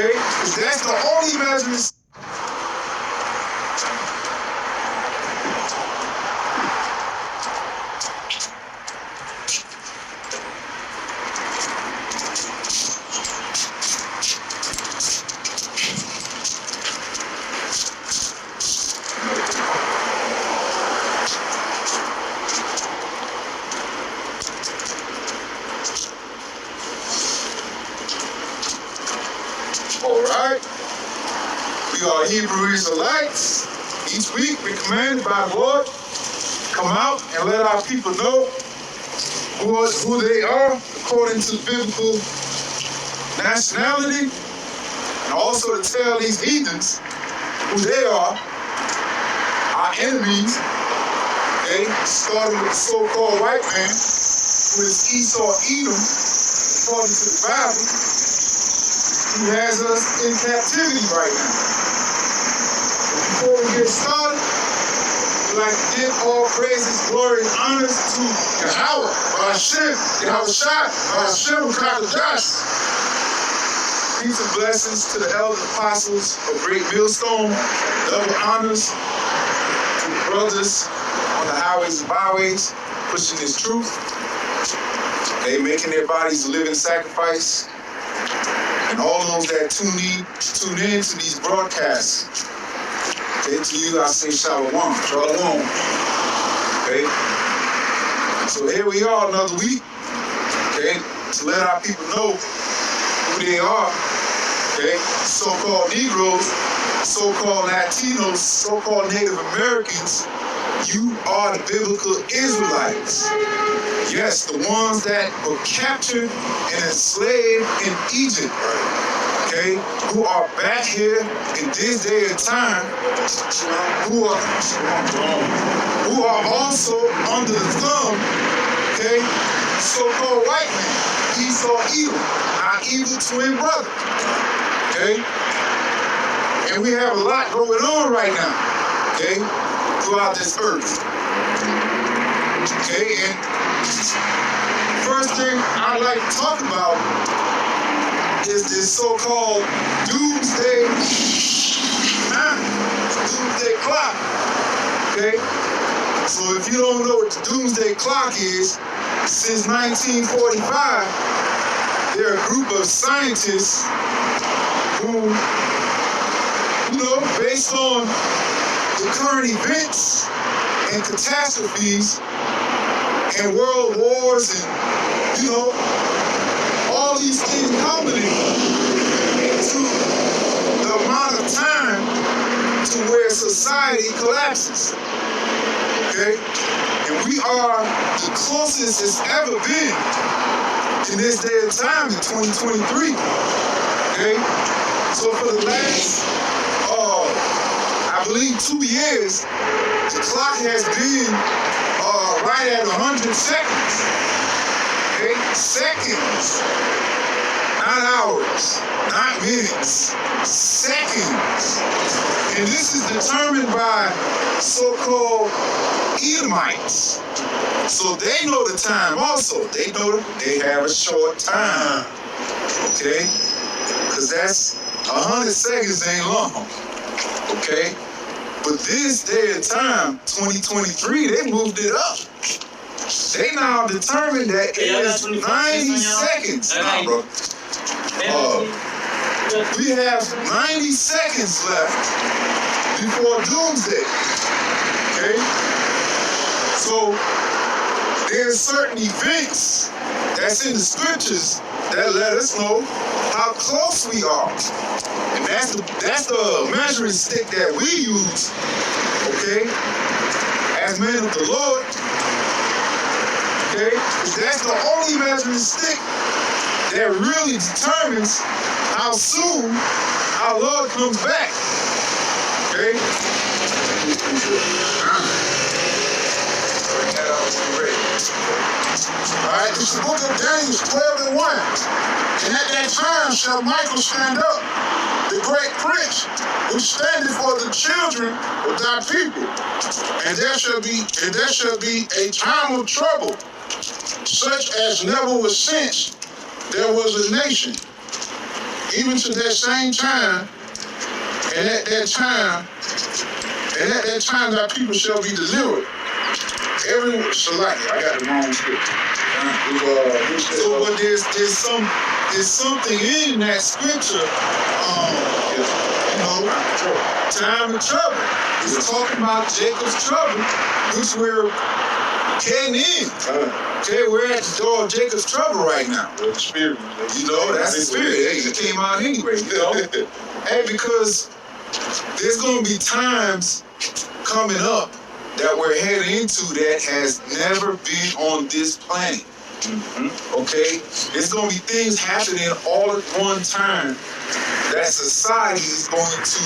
Okay? Because that's the only measuring stick. Alright? We are Hebrew Israelites. Each week we're commanded by the Lord, come out and let our people know who they are according to biblical nationality, and also to tell these heathens who they are, our enemies. Okay? Starting with the so-called white man, who is Esau Edom, according to the Bible. He has us in captivity right now. But before we get started, we'd like to give all praises, glory, and honors to Yahweh, Hashem, Yahushua, Hashem, Kakadash. Peace and blessings to the elder apostles of Great Millstone, double honors to the brothers on the highways and byways, pushing this truth. They making their bodies a living sacrifice. And all those that tune in to these broadcasts. Okay, to you I say shalom. Shalom. Okay. So here we are another week. Okay, to let our people know who they are. Okay, so-called Negroes, so-called Latinos, so-called Native Americans. You are the biblical Israelites. Yes, the ones that were captured and enslaved in Egypt, okay, who are back here in this day and time, who are also under the thumb, okay, so-called white man, Esau Edom, our evil twin brother, okay, and we have a lot going on right now, okay, throughout this earth, okay, and first thing I'd like to talk about is this so-called doomsday clock, okay? So if you don't know what the doomsday clock is, since 1945, there are a group of scientists who, based on the current events and catastrophes and world wars and, all these things culminating into the amount of time to where society collapses, okay? And we are the closest it's ever been in this day and time in 2023, okay? So for the last, I believe 2 years, the clock has been right at 100 seconds. Okay? Seconds. Not hours. Not minutes. Seconds. And this is determined by so-called Edomites. So they know the time also. They know they have a short time. Okay? Because that's 100 seconds ain't long. Okay? But this day and time, 2023, they moved it up. They now determined that it is 90 seconds. Nah, bro. We have 90 seconds left before doomsday. Okay? So there's certain events that's in the scriptures that let us know how close we are. And that's the measuring stick that we use, okay, as men of the Lord, okay? Because that's the only measuring stick that really determines how soon our Lord comes back, okay? Alright, it's the book of Daniel 12:1. And at that time shall Michael stand up, the great prince, who standeth for the children of thy people. And there shall be a time of trouble, such as never was since there was a nation. even to that same time, and at that time, thy people shall be delivered. Everyone, Salaki, I got the wrong scripture. So, but there's something in that scripture. Time of trouble. It's talking about Jacob's trouble, which we're getting in. Okay, we're at the door of Jacob's trouble right now. The spirit. That's the spirit. Hey, it came out anyway. Hey, because there's going to be times coming up that we're heading into that has never been on this planet. Okay? There's going to be things happening all at one time that society is going to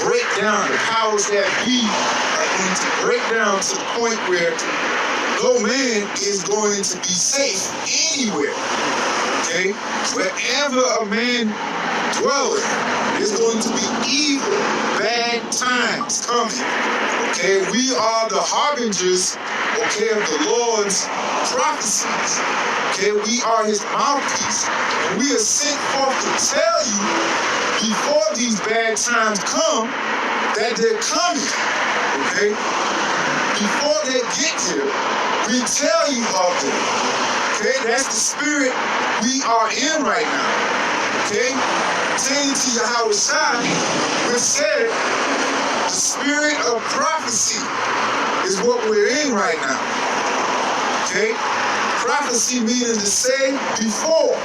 break down. The powers that be are going to break down to the point where no man is going to be safe anywhere. Okay? Wherever a man dwelleth, there's going to be evil, bad times coming. Okay? We are the harbingers, okay, of the Lord's prophecies. Okay? We are his mouthpiece. And we are sent forth to tell you before these bad times come that they're coming. Okay? Before they get here, we tell you of them. Okay? That's the spirit we are in right now. Okay? Pertaining to Yahweh Shai, which said the spirit of prophecy is what we're in right now. Okay? Prophecy meaning to say before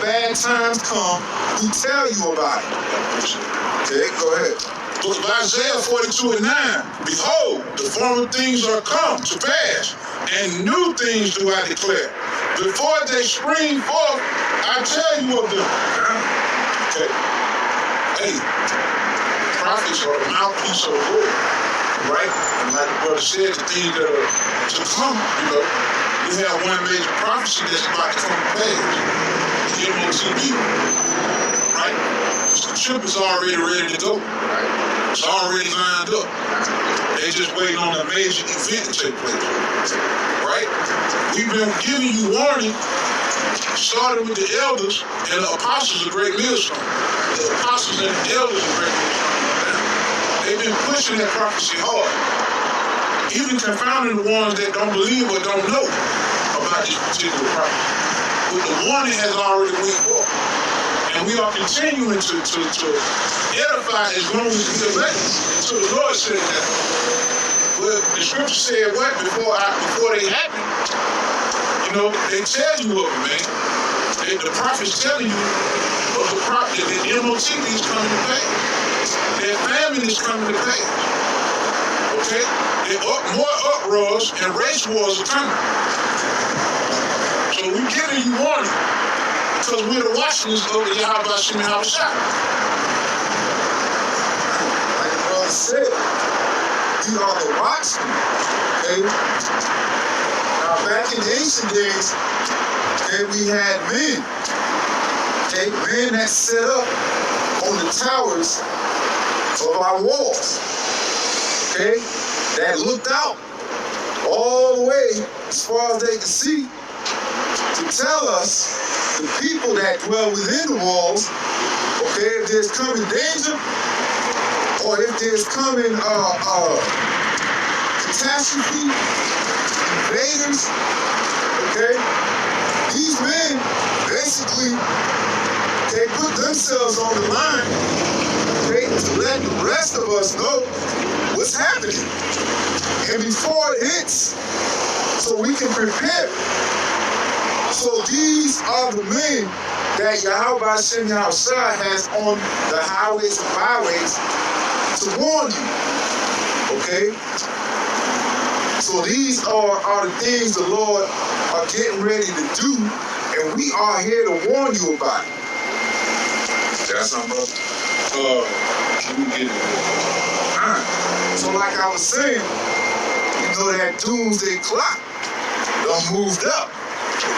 bad times come, we tell you about it. Okay, go ahead. Book of Isaiah 42:9. Behold, the former things are come to pass, and new things do I declare. Before they spring forth, I tell you of them. Okay. Hey, prophets are the mouthpiece of the Lord. Right? And like the brother said, the things that are to come, we have one major prophecy that's about to come to pass. The MOTB. Right? The ship is already ready to go. It's already lined up. They just waiting on a major event to take place. Right? We've been giving you warning, starting with the elders and the apostles of Great Millstone. The apostles and the elders of Great Millstone. They've been pushing that prophecy hard. Even confounding the ones that don't believe or don't know about this particular prophecy. But the warning has already went forth. And we are continuing to edify as long as we elect until the Lord said that. But the scripture said what? Before they happen, they tell you of it, man. The prophet's telling you of the prophet, that the MOTB is coming to pass. That famine is coming to pass. Okay? More uproars and race wars are coming. So we're giving you warning. Because we're the watchmen of the Yahweh Hashem Yahweh Shai. Like the brother said, we are the watchmen. Okay? Now back in the ancient days, okay, we had men. Okay, men that set up on the towers of our walls. Okay? That looked out all the way as far as they could see to tell us, the people that dwell within the walls, okay, if there's coming danger, or if there's coming catastrophe, invaders, okay, these men basically, they put themselves on the line, okay, to let the rest of us know what's happening. And before it hits, so we can prepare. So these are the men that Yahweh Hashem Yahweh Shai has on the highways and byways to warn you. Okay? So these are the things the Lord are getting ready to do, and we are here to warn you about it. That's something, brother. Let me get it. Alright. So like I was saying, that doomsday clock done moved up.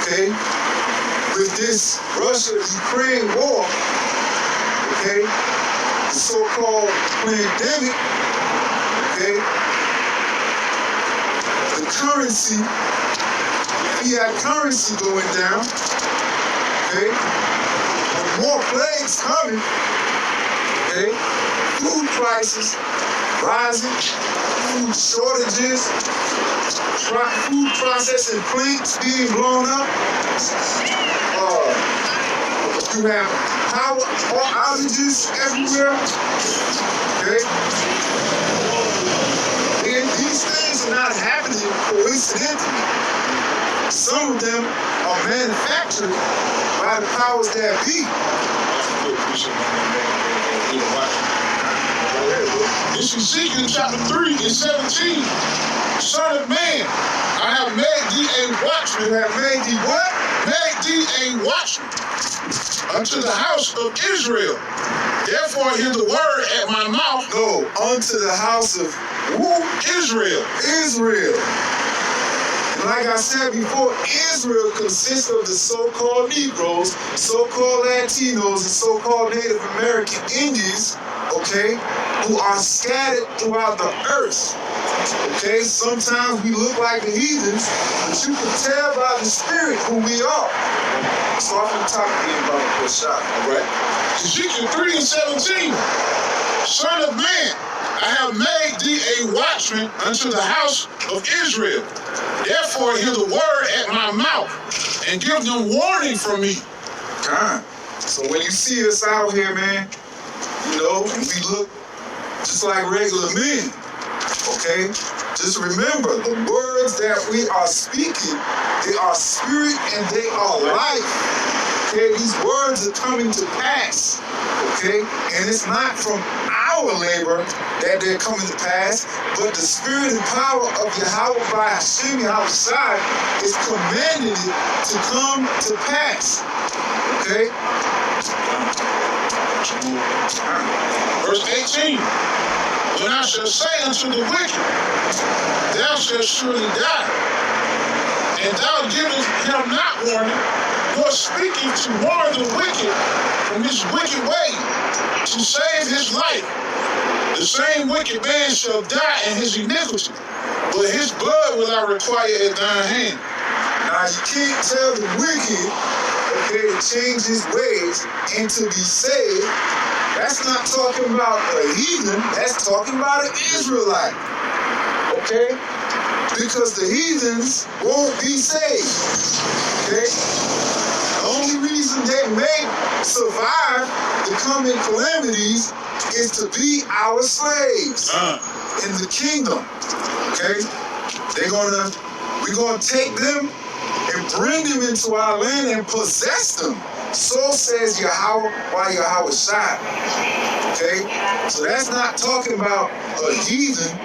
Okay, with this Russia-Ukraine war, okay, the so-called pandemic, okay, the currency, fiat currency going down, okay, more plagues coming. Okay? Food prices rising, food shortages, food processing plants being blown up. You have power outages everywhere. Okay? And these things are not happening coincidentally. Some of them are manufactured by the powers that be. It's Ezekiel chapter 3 and 17. Son of man, I have made thee a watchman. You have made thee what? Made thee a watchman unto the house of Israel. Therefore hear the word at my mouth. No, unto the house of who? Israel. Israel. And like I said before, Israel consists of the so-called Negroes, so-called Latinos, and so-called Native American Indians, okay, who are scattered throughout the earth. Okay, sometimes we look like the heathens, but you can tell by the spirit who we are. So I'm going to talk to you about the shot. All right. Ezekiel 3 and 17. Son of man, I have made thee a watchman unto the house of Israel. Therefore hear the word at my mouth, and give them warning from me. God. So when you see us out here, man, you know, we look just like regular men. Okay? Just remember, the words that we are speaking, they are spirit and they are life. Okay? These words are coming to pass. Okay? And it's not from our labor that they're coming to pass, but the spirit and power of Yahweh by Hashem Yahushai is commanding it to come to pass. Okay? Verse 18. When I shall say unto the wicked, thou shalt surely die, and thou givest him not warning, nor speaking to warn the wicked from his wicked way, to save his life, the same wicked man shall die in his iniquity, but his blood will I require at thine hand. Now you can't tell the wicked, okay, to change his ways and to be saved. That's not talking about a heathen, that's talking about an Israelite. Okay? Because the heathens won't be saved. Okay? The only reason they may survive the coming calamities is to be our slaves in the kingdom. Okay? We're gonna take them and bring them into our land and possess them. So says Yahweh by Yahushai. Okay? So that's not talking about a heathen,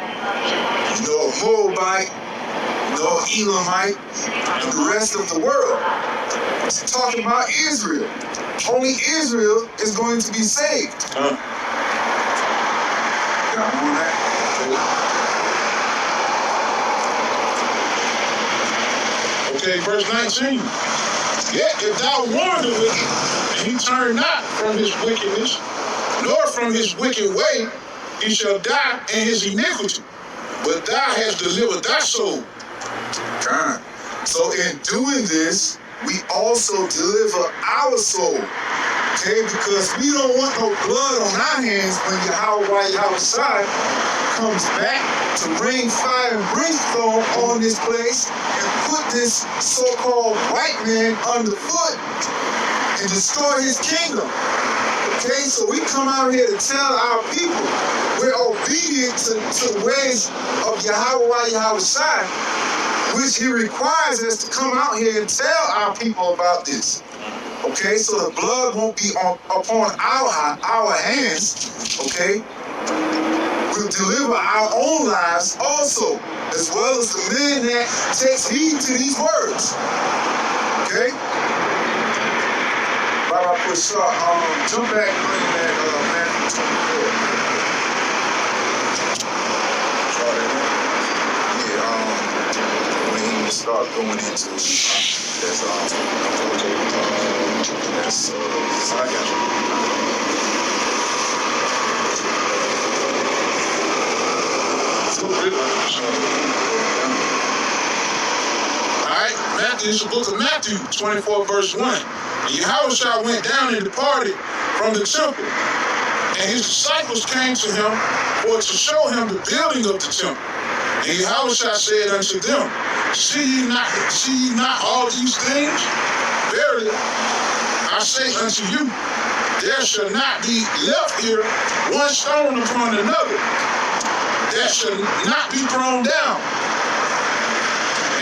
you know, a Moabite, you know, Elamite, and the rest of the world. It's talking about Israel. Only Israel is going to be saved. Got on that? Okay, verse 19. Yet if thou warn the wicked, and he turn not from his wickedness, nor from his wicked way, he shall die in his iniquity. But thou hast delivered thy soul. God. So in doing this, we also deliver our soul. Okay, because we don't want no blood on our hands when Yahushai comes back to rain fire and brimstone on this place and put this so-called white man underfoot and destroy his kingdom. Okay, so we come out here to tell our people we're obedient to the ways of Yahushai, which he requires us to come out here and tell our people about this. Okay, so the blood won't be upon our hands. Okay, we'll deliver our own lives also, as well as the man that takes heed to these words. Okay, Rabbi Pushar, jump back and bring that Matthew 24. When he start going into Alright, Matthew is the book of Matthew, 24 verse 1. And Yahushua went down and departed from the temple. And his disciples came to him for to show him the building of the temple. And Yahushua said unto them, See ye not all these things? Verily, I say unto you, there shall not be left here one stone upon another that shall not be thrown down.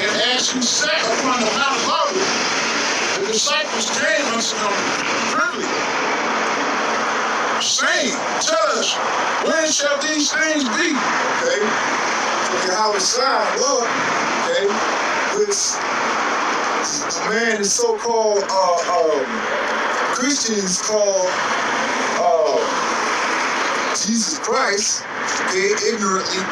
And as he sat upon the Mount of Olives, the disciples came unto him privily, saying, Tell us, when shall these things be? Okay. So Yahushua, Lord, okay, which the man is so-called Christians call Jesus Christ, okay, ignorantly.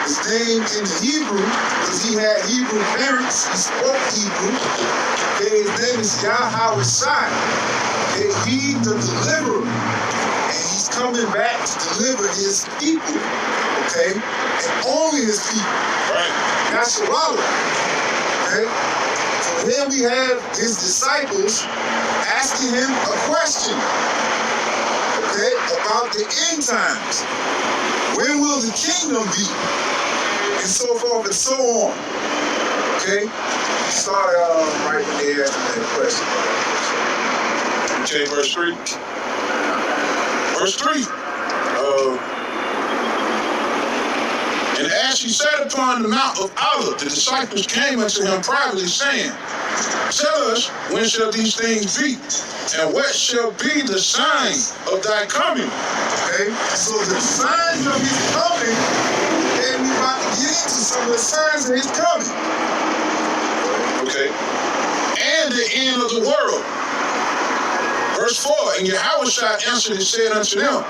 His name in the Hebrew, because he had Hebrew parents, he spoke Hebrew. Okay, his name is Yahushua. Okay, he the deliverer. And he's coming back to deliver his people. Okay? And only his people. Right. Yasharala. Okay? So then we have his disciples asking him a question. Okay? About the end times. When will the kingdom be? And so forth and so on. Okay? Start right when they asked me that question. Okay, verse 3. Verse 3. And as he sat upon the Mount of Olives, the disciples came unto him privately, saying, Tell us, when shall these things be? And what shall be the sign of thy coming? Okay, so the signs of his coming, and we're about to get into some of the signs of his coming. Okay. And the end of the world. Verse 4, and Yahushua answered and said unto them,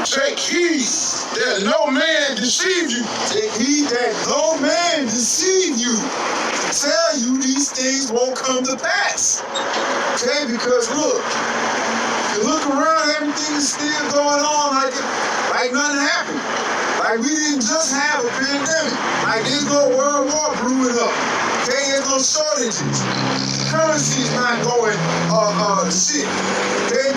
Take heed that no man deceive you. Take heed that no man deceive you. To tell you these things won't come to pass. Okay, because look, you look around, everything is still going on like nothing happened. Like we didn't just have a pandemic. Like there's no world war brewing up. Okay, there's no shortages. Currency is not going to shit. Okay?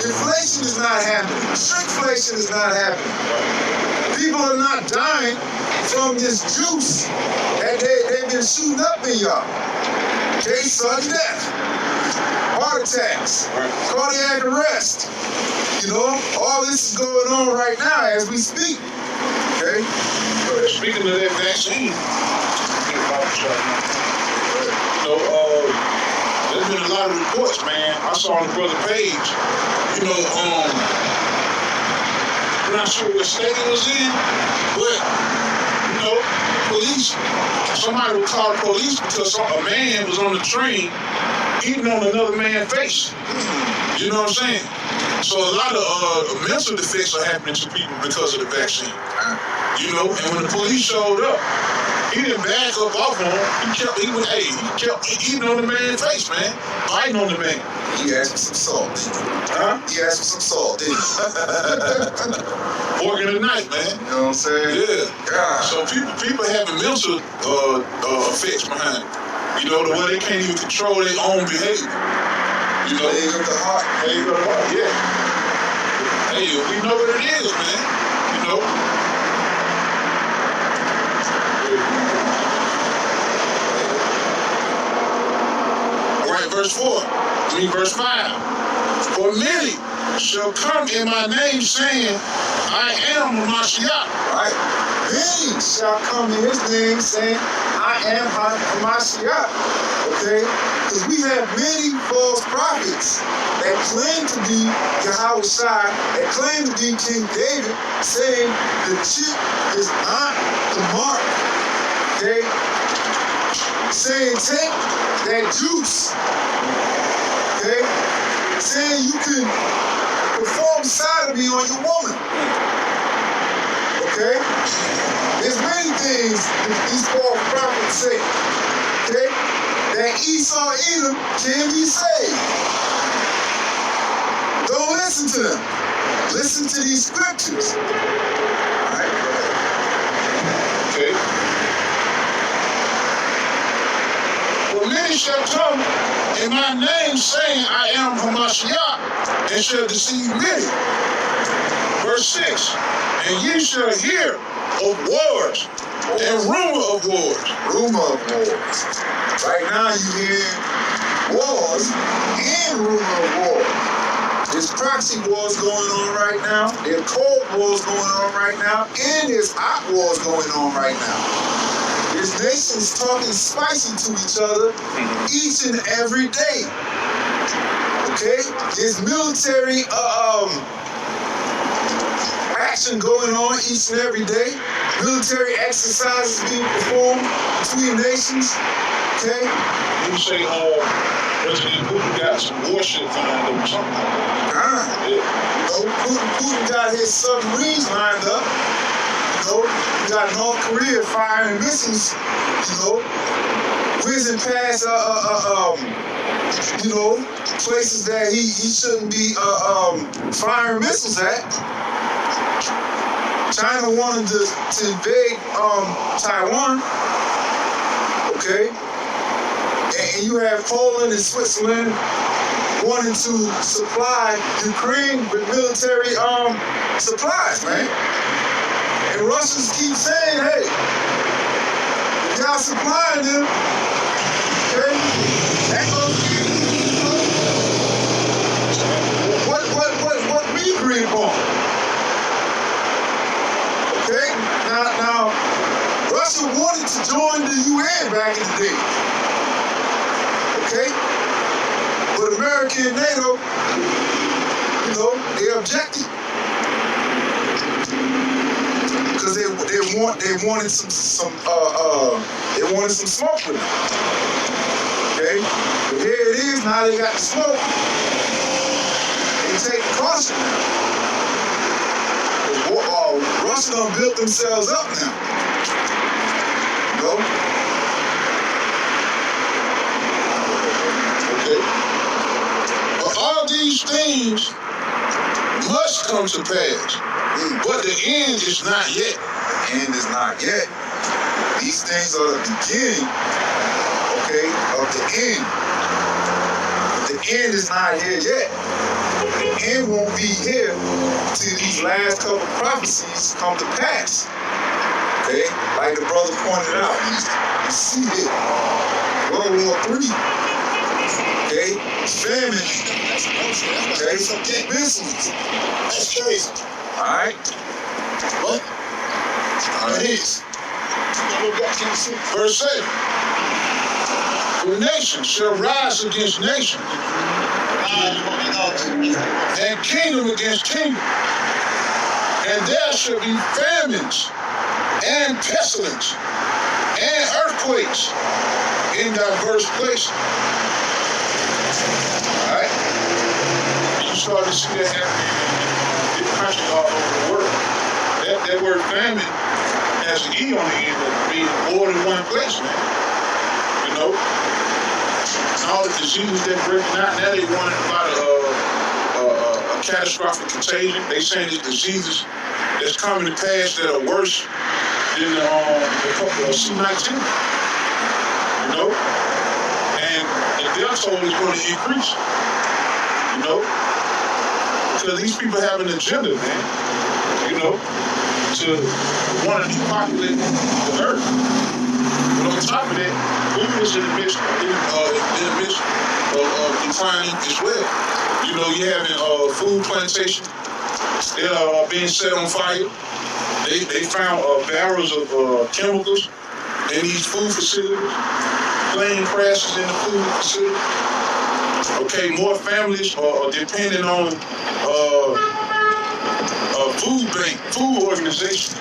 Inflation is not happening. Shrinkflation is not happening. People are not dying from this juice that they've been shooting up in y'all. Okay, sudden death, heart attacks, cardiac arrest. You know, all this is going on right now as we speak. Okay? Speaking of that vaccine, there's been a lot of reports, man. I saw on the brother page, I'm not sure what state it was in, but, police, somebody would call the police because a man was on the train eating on another man's face. You know what I'm saying? So a lot of mental defects are happening to people because of the vaccine. And when the police showed up, he didn't back up off on him. He kept eating on the man's face, man. Biting on the man. He asked for some salt, didn't he? Huh? He asked for some salt, didn't he? Fork in the night, man. You know what I'm saying? Yeah. God. So people having mental effects behind it. The way they can't even control their own behavior. There you go the heart. There you go the heart, yeah. Hey, we know what it is, man. Verse 5. For many shall come in my name, saying, I am Mashiach. Right? Many shall come in his name, saying, I am Mashiach. Okay? Because we have many false prophets that claim to be Yahushua, that claim to be King David, saying the chip is not the mark. Okay? Saying take that juice. Okay? Saying you can perform sodomy on your woman. Okay? There's many things that these false prophets say. Okay? That Esau Edom can be saved. Don't listen to them. Listen to these scriptures. Alright? Okay. For many shall come in my name, saying, I am Hamashiach, and shall deceive many. Verse 6, and ye shall hear of wars and rumor of wars. Rumor of wars. Right now you hear wars and rumor of wars. There's proxy wars going on right now. There's cold wars going on right now. And there's hot wars going on right now. There's nations talking spicy to each other each and every day. Okay? There's military action going on each and every day. Military exercises being performed between nations. Okay? You say, President Putin got some warships lined up or something like that. Yeah. Putin got his submarines lined up. You got North Korea firing missiles, whizzing past, places that he shouldn't be firing missiles at. China wanted to invade Taiwan. Okay? And you have Poland and Switzerland wanting to supply Ukraine with military supplies, man. And Russians keep saying, hey, y'all supplying them, okay? That goes what we agree upon. Okay? Now, Russia wanted to join the UN back in the day. Okay? But America and NATO, they objected. Because they wanted some smoke with it. Okay? But here it is, now they got the smoke. They take caution now. Russia done built themselves up now. Okay. But all these things must come to pass. But the end is not yet. The end is not yet. These things are the beginning, of the end. The end is not here yet. The end won't be here till these last couple prophecies come to pass. Okay? Like the brother pointed out, you see it. World War III. Okay? Famine. Okay? Missiles. That's crazy. Alright? What? It is. Verse 7. The nation shall rise against nation, and kingdom against kingdom. And there shall be famines, and pestilence, and earthquakes in diverse places. Alright? You start to see that happening in different countries all over the world. That word famine has an E on the end of being more than one place, man. And all the diseases they're breaking out, now they warning about a catastrophic contagion. They saying it's diseases that's coming to pass that are worse than the C-19. And the death toll is going to increase. Because these people have an agenda, man. To want to depopulate the earth. But on top of that, food is in the midst of declining as well. You're having food plantations that are being set on fire. They found barrels of chemicals in these food facilities, plane crashes in the food facilities. Okay, more families are depending on food bank, food organization,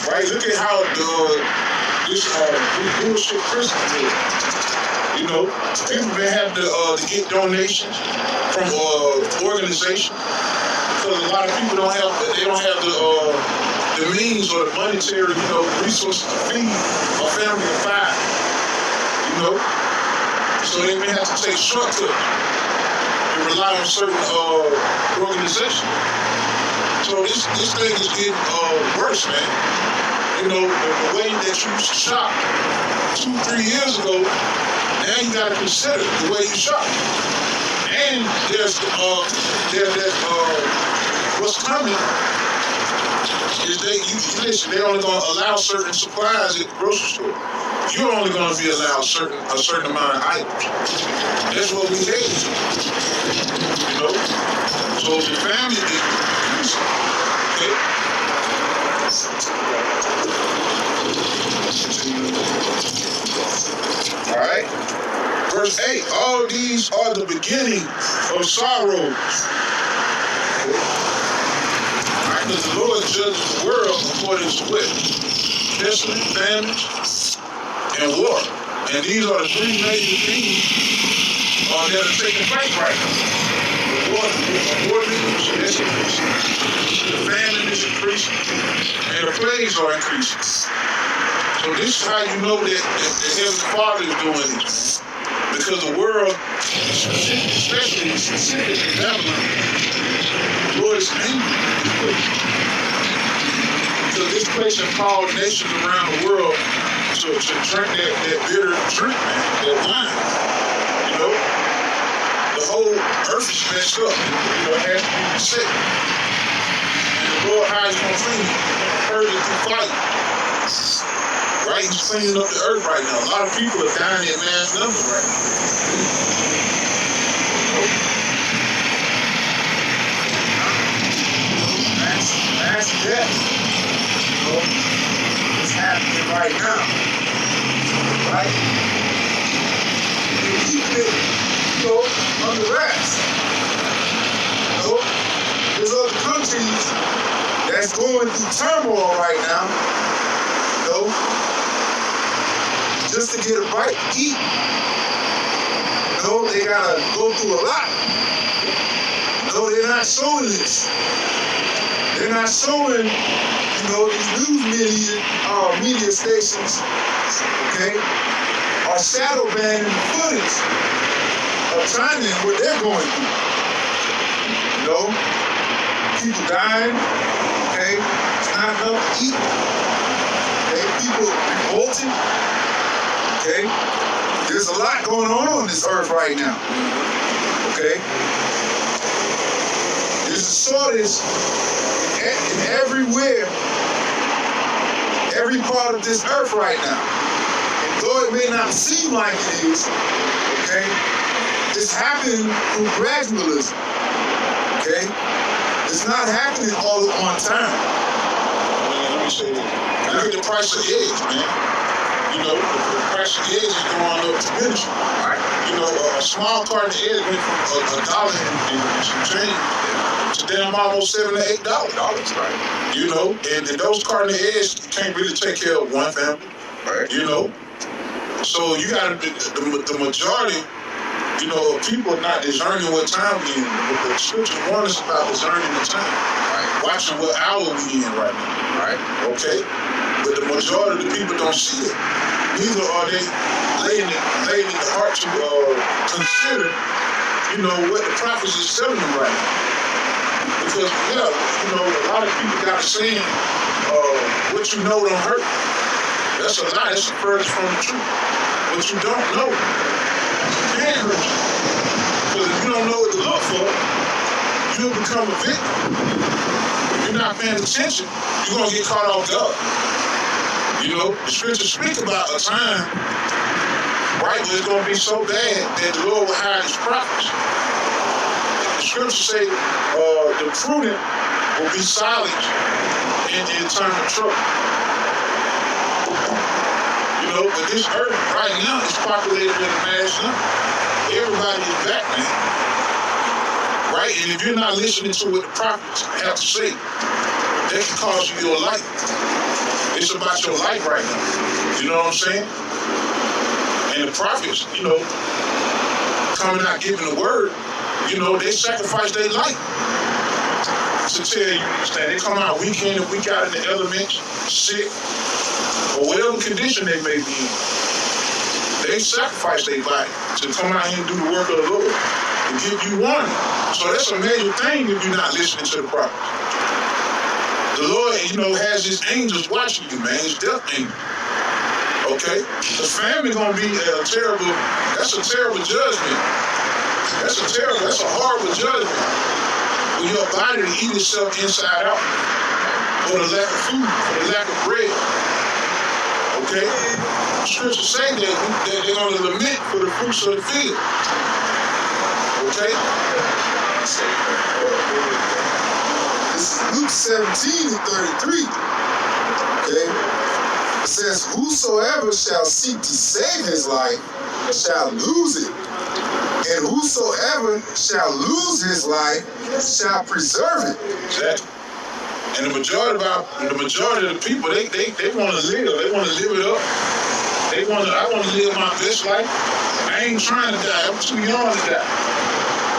right? Look at how this bullshit Christmas is. People been having to get donations from organizations because a lot of people don't have the means or the monetary resources to feed a family of 5. So they may have to take shortcuts and rely on certain organizations. So this thing is getting worse, man. The way that you used to shop 2-3 years ago, Now you got to consider the way you shop. And there's what's coming is listen, they're only going to allow certain supplies at the grocery store. You're only going to be allowed a certain amount of items. That's what we hate. You know? So the family is okay? All right? Verse 8, all these are the beginning of sorrows. Because the Lord judges the world according to what? Pestilence, famines, and war. And these are the three major things that are taking place right now. The war is increasing, the famine is increasing, and the plagues are increasing. So this is how you know that the Heavenly Father is doing this. Because the world, especially Babylon, the Lord is angry. Because this place has called nations around the world to drink that bitter drink, man, that wine. You know? The whole earth is messed up. You know, it has to be reset. And the Lord, how he's going to clean it? Purge it through fire. Right? He's cleaning up the earth right now. A lot of people are dying in mass numbers right now. Mass death. You know, it's happening right now. Right? They're keeping it, you know, under wraps. You know, there's other countries that's going through turmoil right now. You know, just to get a bite to eat. You know, they gotta go through a lot. You know, they're not showing this. They're not showing, you know, these news media stations, okay, are shadow banning the footage of China and what they're going through. You know, people dying, okay, it's not enough to eat. Okay, people revolting. Okay, there's a lot going on this earth right now. Okay, there's a shortage in everywhere, every part of this earth right now. And though it may not seem like it is, okay, it's happening through gradualism. Okay, it's not happening all at one time. Let me say that. Look at the price of eggs, man. You know, the price of eggs is going up tremendously. Right? You know, a small carton of eggs went from $1 and some change to damn almost $7 to $8. Right? You know, and those carton of eggs can't really take care of one family. Right? You know, so you got the majority. You know, people are not discerning what time we in. But the scripture warns us about discerning the time. Right? Watching what hour we in right now. Right? Okay. But the majority of the people don't see it. Neither are they laying it in the heart to consider, you know, what the prophets is telling them right now. Because, yeah, you know, a lot of people got a saying, what you know don't hurt. That's a lie. That's a furthest from the truth. What you don't know can hurt you. Because if you don't know what to look for, you'll become a victim. If you're not paying attention, you're going to get caught off guard. You know, the scriptures speak about a time, right, where it's going to be so bad that the Lord will hide his prophets. The scriptures say the prudent will be silenced in the time of trouble. You know, but this earth right now is populated with a mass number. Everybody is back now. Right? And if you're not listening to what the prophets have to say, that can cost you your life. It's about your life right now. You know what I'm saying? And the prophets, you know, coming out giving the word, you know, they sacrifice their life to tell you that they come out week in and week out in the elements, sick, or whatever condition they may be in. They sacrifice their life to come out here and do the work of the Lord and give you warning. So that's a major thing if you're not listening to the prophets. The Lord, you know, has his angels watching you, man, his death angels. Okay? The family gonna be that's a terrible judgment. That's a horrible judgment. When your body to eat itself inside out for the lack of food, for the lack of bread. Okay? Scripture say that they're gonna lament for the fruits of the field. Okay? This is Luke 17:33. Okay? It says, whosoever shall seek to save his life shall lose it. And whosoever shall lose his life shall preserve it. Exactly. And the majority of the people, they want to live. They want to live it up. I want to live my best life. I ain't trying to die. I'm too young to die.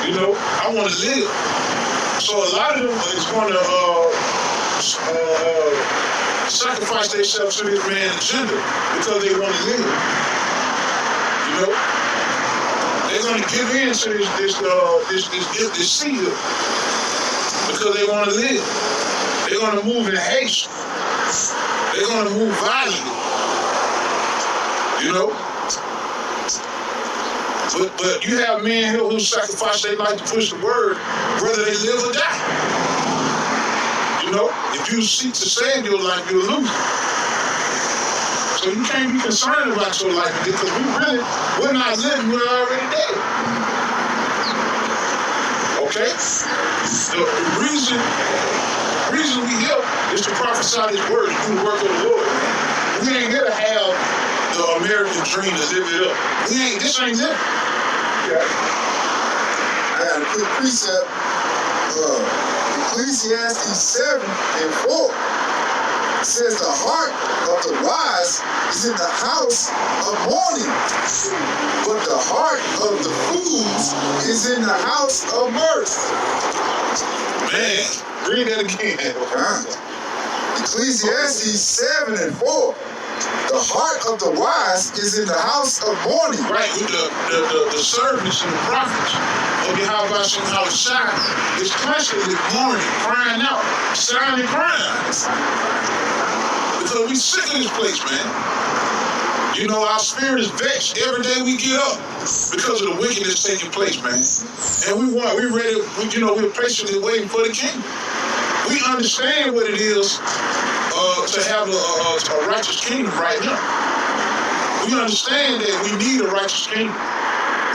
You know, I want to live. So a lot of them is going to sacrifice themselves to this man's agenda because they want to live. You know, they're going to give in to this seed because they want to live. They're going to move in haste. They're going to move violently. You know? But you have men here who sacrifice their life to push the word, whether they live or die. You know? If you seek to save your life, you'll lose it. So you can't be concerned about your life because we're not living, we're already dead. Okay? The reason we here is to prophesy this word, to do the work of the Lord. We ain't here to have the American dream to live it up. This ain't living. Yeah. I got a quick precept. Ecclesiastes 7:4. It says the heart of the wise is in the house of mourning, but the heart of the fools is in the house of mirth. Man, read that again. Ecclesiastes 7:4. The heart of the wise is in the house of mourning. Right, the servants and the prophets of Yahweh Shai is constantly mourning, crying out, silently crying. Because we sick of this place, man. You know, our spirit is vexed every day we get up because of the wickedness taking place, man. And we're ready, we're patiently waiting for the king. We understand what it is to have a righteous kingdom right now. We understand that we need a righteous kingdom.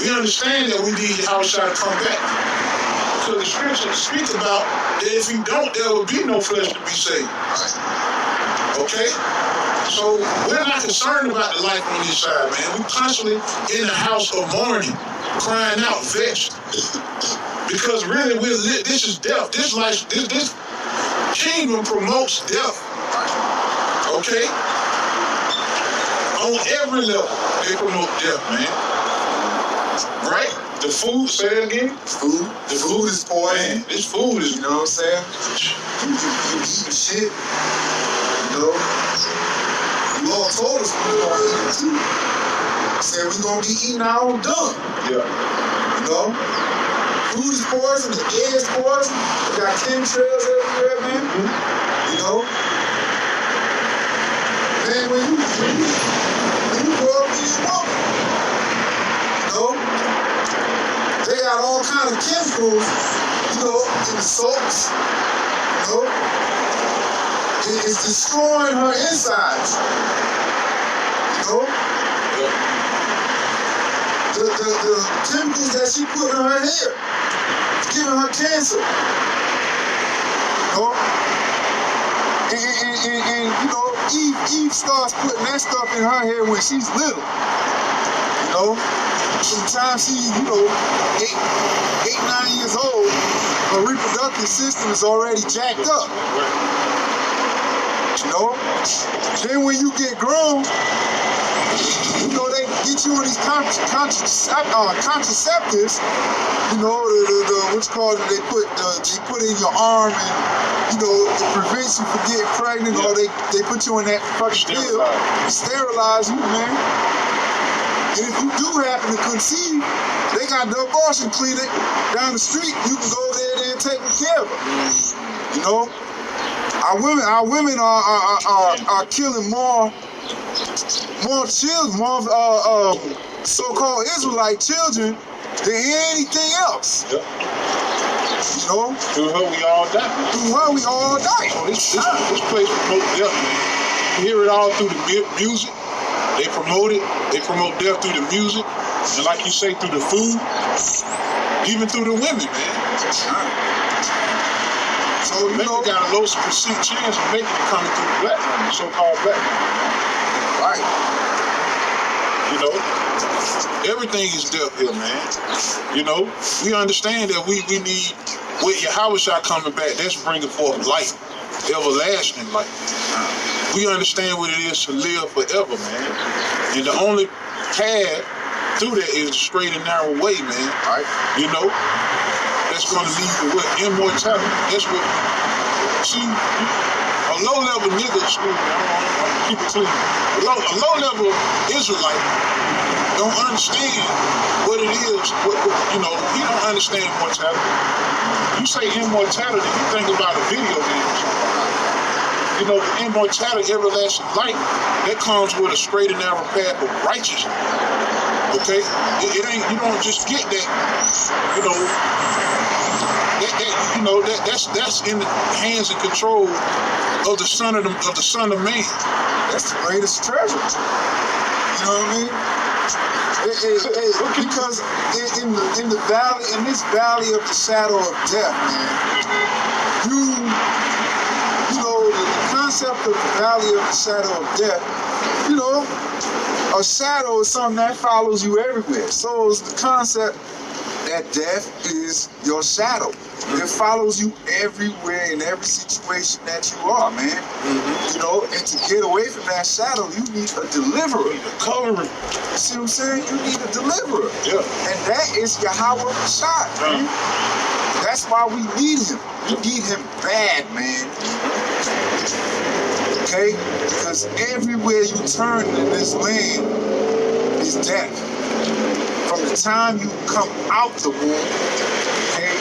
We understand that we need Yahweh Shai to come back. So the scripture speaks about that if we don't, there will be no flesh to be saved. Okay? So we're not concerned about the life on this side, man. We're constantly in the house of mourning, crying out, vexed. Because really, this is death. This life, this kingdom promotes death. Okay? On every level, they promote death, man. Right? The food, say that again? Food. The food is poison. Man, this food is, you know what I'm saying? You eating shit. You know? The Lord told us we were going to eat it too. He said we're going to be eating our own dung. Yeah. You know? Food is poison, the air is poison. We got chemtrails everywhere, man. You know? Man, when you grow up and you smoke, you know, they got all kinds of chemicals, you know, in the soaps, you know. It's destroying her insides, you know. The chemicals that she put in her hair, it's giving her cancer, you know. And you know, Eve starts putting that stuff in her hair when she's little. You know, sometimes she's, you know, 8, 9 years old, her reproductive system is already jacked up. You know, then when you get grown, you know, they get you on these contraceptives. You know, what's called they put in your arm, and you know, it prevents you from getting pregnant, or they put you in that fucking pill, sterilize you, man. And if you do happen to conceive, they got the abortion clinic down the street. You can go there and take care of her. You know, our women are killing more more children, more so-called Israelite children than anything else. Yep. You know? Through her, we all die. Through her, we all die. So this place promotes death, man. You hear it all through the music. They promote it. They promote death through the music. And like you say, through the food. Even through the women, man. So you know, got a low percent chance of making it coming through the black woman, so-called black woman. Right. You know, everything is death here, man. You know, we understand that we need, with Yahweh coming back, that's bringing forth life, everlasting life. We understand what it is to live forever, man. And the only path through that is the straight and narrow way, man. Right. You know, that's going to lead to what? Immortality. That's what, see, a low-level nigga, excuse me, I'm keep it clean. A low-level Israelite don't understand what it is. You know, he don't understand mortality. You say immortality, you think about a video game or something. You know, the immortality, everlasting life, that comes with a straight and narrow path of righteousness. Okay? It ain't, you don't just get that, you know, that's in the hands and control of the Son of Man. That's the greatest treasure. You know what I mean? Because in the valley, in this valley of the shadow of death, man, you know, the concept of the valley of the shadow of death, you know, a shadow is something that follows you everywhere. So is the concept that death is your shadow. It follows you everywhere in every situation that you are, man. Mm-hmm. You know, and to get away from that shadow, you need a deliverer. You need a covering. You see what I'm saying? You need a deliverer. Yeah. And that is Yahweh Shai, man. That's why we need him. We need him bad, man. Okay? Because everywhere you turn in this land is death. From the time you come out the womb, okay,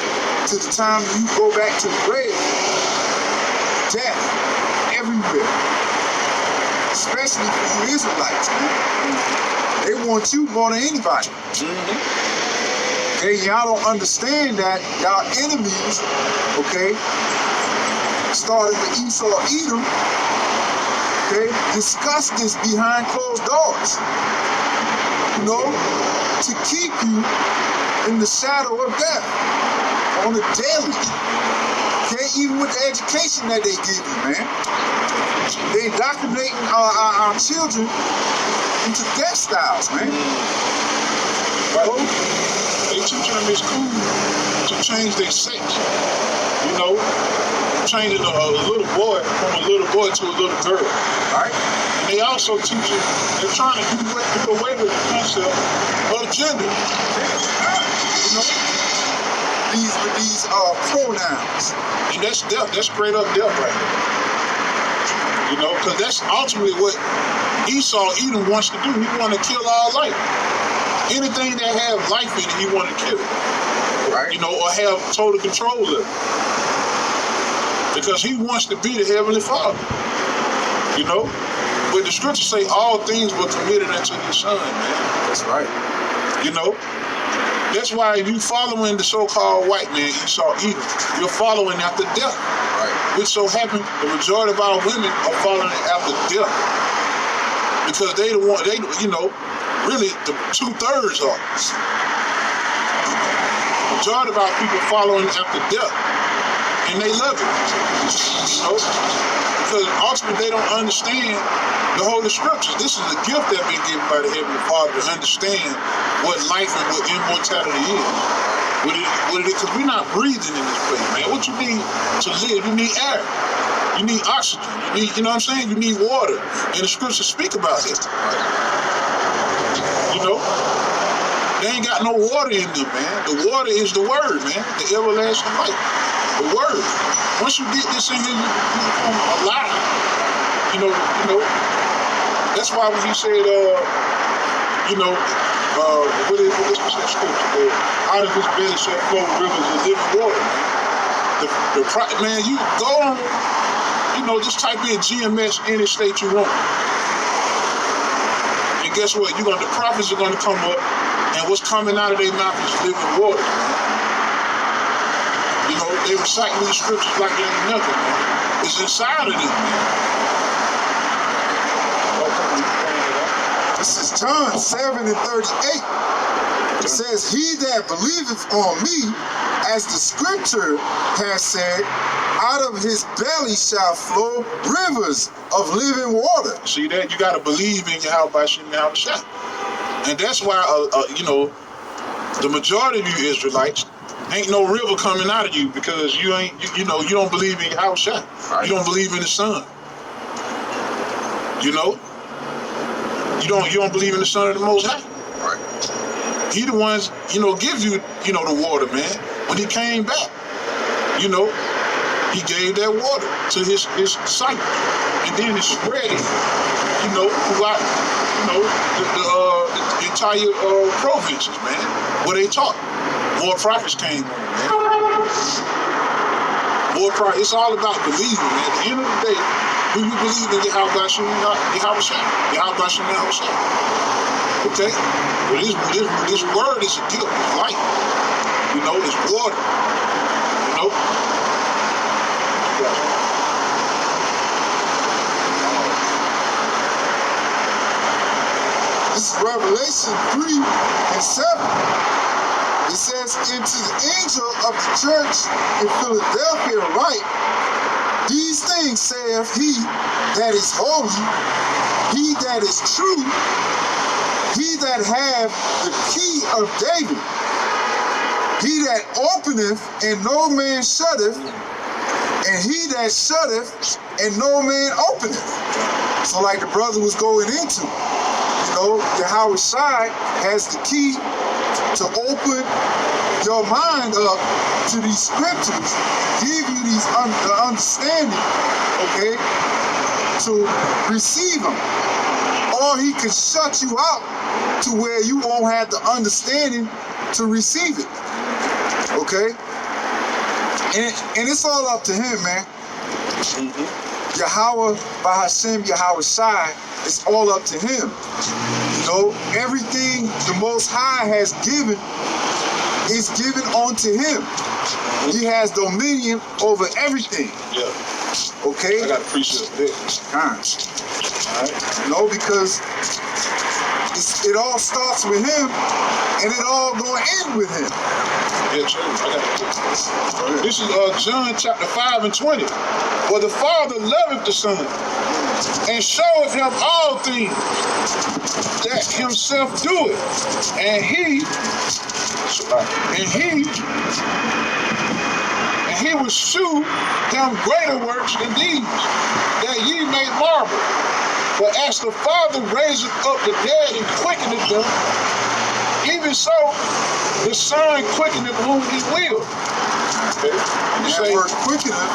to the time you go back to the grave, death everywhere. Especially for you Israelites, man. They want you more than anybody. Okay, y'all don't understand that y'all enemies, okay, starting with Esau, Edom, okay, discuss this behind closed doors. You know, to keep you in the shadow of death on a daily. Okay, even with the education that they give you, man. They indoctrinating our children into death styles, man. Right. They teaching them it's cool to change their sex. You know, changing a little boy from a little boy to a little girl. Right? And they also teaching, they're trying to do away with the concept of gender. You know? These pronouns. And that's death. That's straight up death right there. You know, because that's ultimately what Esau, Edom wants to do. He want to kill all life. Anything that have life in it, he want to kill it. Right. You know, or have total control of it. Because he wants to be the Heavenly Father. You know? But the scriptures say all things were committed unto his son, man. That's right. You know? That's why if you following the so-called white man, Esau, Edom, you're following after death. Right. Which so happen, the majority of our women are following after death. Because they the one, they, you know, really the 2/3 are. The majority of our people following after death. And they love it. You know? Because ultimately they don't understand the Holy Scriptures. This is a gift that's been given by the Heavenly Father to understand what life and what immortality is. Because we're not breathing in this place, man. What you need to live, you need air. You need oxygen. You need, you know what I'm saying? You need water. And the Scriptures speak about it. You know? They ain't got no water in them, man. The water is the word, man. The everlasting life. The word. Once you get this in here, you become alive. You know, that's why when he said, you know, what is that scripture? Out of his belly shall flow rivers of living water, man. Man, you go on, you know, just type in GMS any state you want. guess what? The prophets are going to come up, and what's coming out of their mouth is living water, man. You know, they recite these scriptures like they ain't nothing, man. It's inside of them, man. This is John 7:38. It says, he that believeth on me, as the scripture has said, out of his belly shall flow rivers of living water. See that? You got to believe in Yahweh Shem Yahweh. And that's why, you know, the majority of you Israelites, ain't no river coming out of you because you ain't, you know, you don't believe in Yahweh. Right. You don't believe in the Son. You know? You don't believe in the Son of the Most High. Right. He the ones, you know, gives you, you know, the water, man. When he came back, you know, he gave that water to his disciples. And then it spread it, you know, throughout, you know, the entire provinces, man, where they taught. More prophets came on, man. More prophets. It's all about believing, man. At the end of the day, do you believe in Yahweh Shem Yahweh? Okay? Well, this word is a gift, it's life. You know, it's water. You know? This is Revelation 3:7. It says, and to the angel of the church in Philadelphia write, these things saith he that is holy, he that is true, he that hath the key of David, he that openeth and no man shutteth, and he that shutteth and no man openeth. So like the brother was going into, you know, Yahweh Shai has the key to open your mind up to these scriptures, give you these the understanding, okay, to receive them. Or he can shut you out to where you won't have the understanding to receive it, okay? And it's all up to him, man. Mm-hmm. Yahweh Bahashem, Yahweh Shai, it's all up to him. You know, everything the Most High has given is given unto him. He has dominion over everything. Yeah. Okay? I got to appreciate that. Alright. You know, because it all starts with him and it all going to end with him. Yeah, true. I got it. This is John chapter 5:20. For the Father loveth the Son and showeth him all things that himself doeth, and he will shew him greater works than these, that ye may marvel. For as the Father raiseth up the dead and quickeneth them, even so the Son quickeneth whom he will. Okay. That word quickeneth,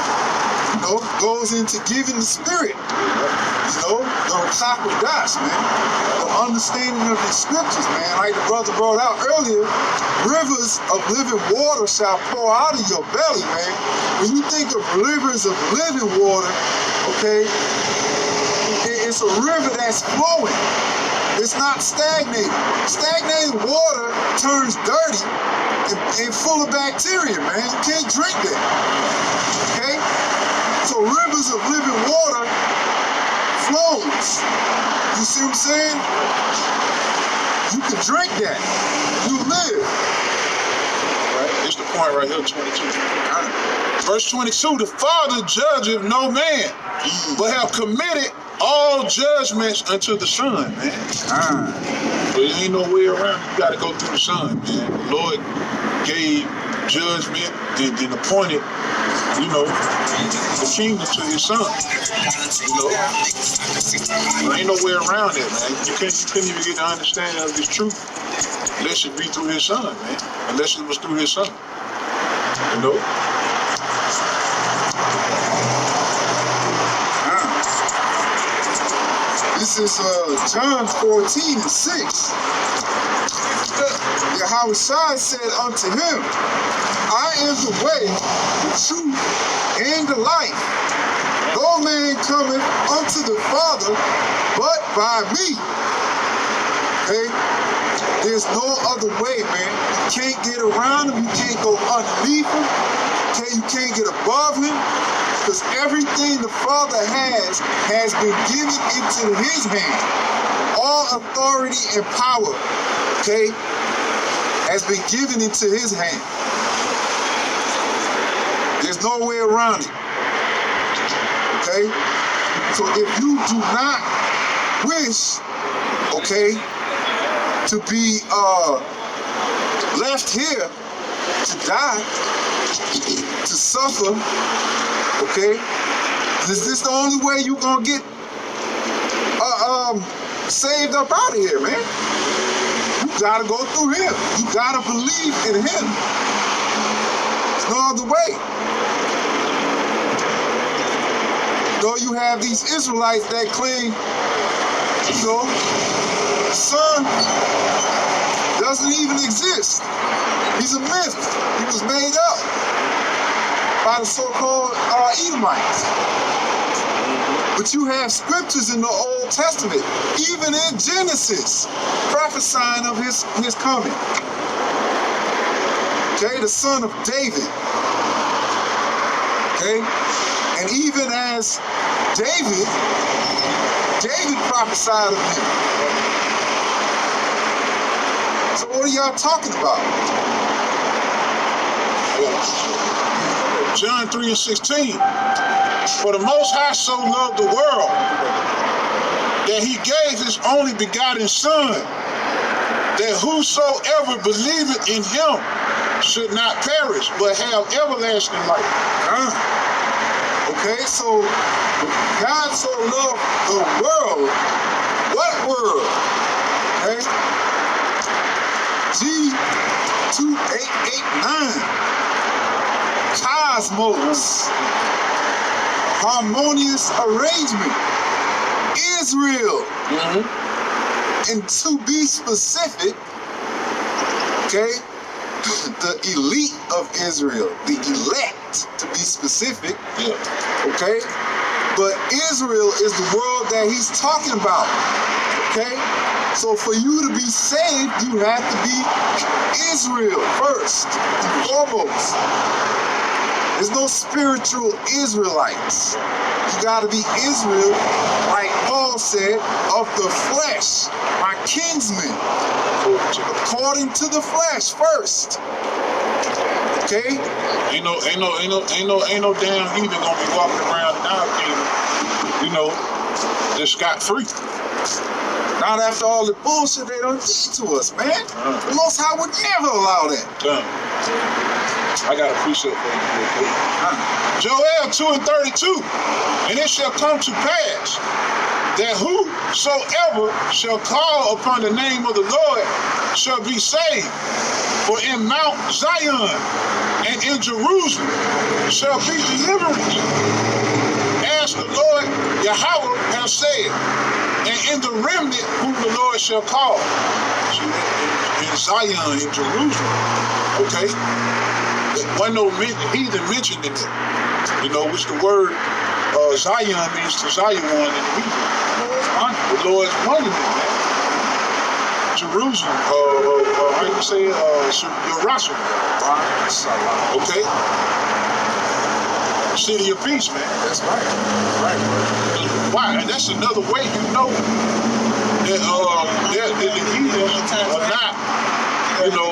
you know, goes into giving the Spirit. You know, the Rakakodash, man. The understanding of the scriptures, man. Like the brother brought out earlier, rivers of living water shall pour out of your belly, man. When you think of rivers of living water, okay, it's a river that's flowing. It's not stagnating. Stagnating water turns dirty and full of bacteria, man. You can't drink that. Okay? So rivers of living water flows. You see what I'm saying? You can drink that. You live. Right? It's the point right here, 22. Verse 22, the Father judgeth no man, but have committed all judgments unto the Son, man. So there ain't no way around. You got to go through the Son, man. The Lord gave judgment and appointed, you know, the kingdom to his Son. You know, there ain't no way around that, man. You couldn't even get the understanding of this truth unless it be through his Son, man. Unless it was through his Son. You know. This is John 14:6. Yahweh Shai said unto him, I am the way, the truth, and the life. No man cometh unto the Father but by me. Okay? There's no other way, man. You can't get around him. You can't go underneath him. Okay? You can't get above him. Because everything the Father has been given into his hand. All authority and power, okay, has been given into his hand. There's no way around it. Okay? So if you do not wish, okay, to be left here to die, to suffer, okay, is this the only way you're gonna get saved up out of here, man? You gotta go through him. You gotta believe in him. There's no other way. Though you have these Israelites that claim, you know, the Son doesn't even exist. He's a myth. He was made up by the so-called Edomites. But you have scriptures in the Old Testament, even in Genesis, prophesying of his coming. Okay, the son of David. Okay, and even as David prophesied of him. So what are y'all talking about? John 3:16. For the Most High so loved the world that he gave his only begotten Son, that whosoever believeth in him should not perish, but have everlasting life. Okay, so God so loved the world. What world? Okay? G2889. Cosmos. Harmonious arrangement. Israel. And to be specific, okay, the elite of Israel, the elect, to be specific, okay? But Israel is the world that he's talking about, okay? So for you to be saved, you have to be Israel first and foremost. There's no spiritual Israelites. You gotta be Israel, like Paul said, of the flesh, my kinsmen, according to the flesh first. Okay? Ain't no damn heathen gonna be walking around in our kingdom, you know, just scot-free. Not after all the bullshit they done did to us, man. The Most High would never allow that. I got a precept for you. Joel 2:32. And it shall come to pass that whosoever shall call upon the name of the Lord shall be saved. For in Mount Zion and in Jerusalem shall be deliverance, as the Lord Yahweh has said, and in the remnant whom the Lord shall call. In Zion, in Jerusalem, okay? There wasn't no heathen mentioned in it, you know, which the word Zion means to Zion in the Hebrew. The Lord's monument, man. Jerusalem, how you say it? Jerusalem. Okay? City of peace, man. That's right. Right. Why? And that's another way you know that the heathen are not, you know,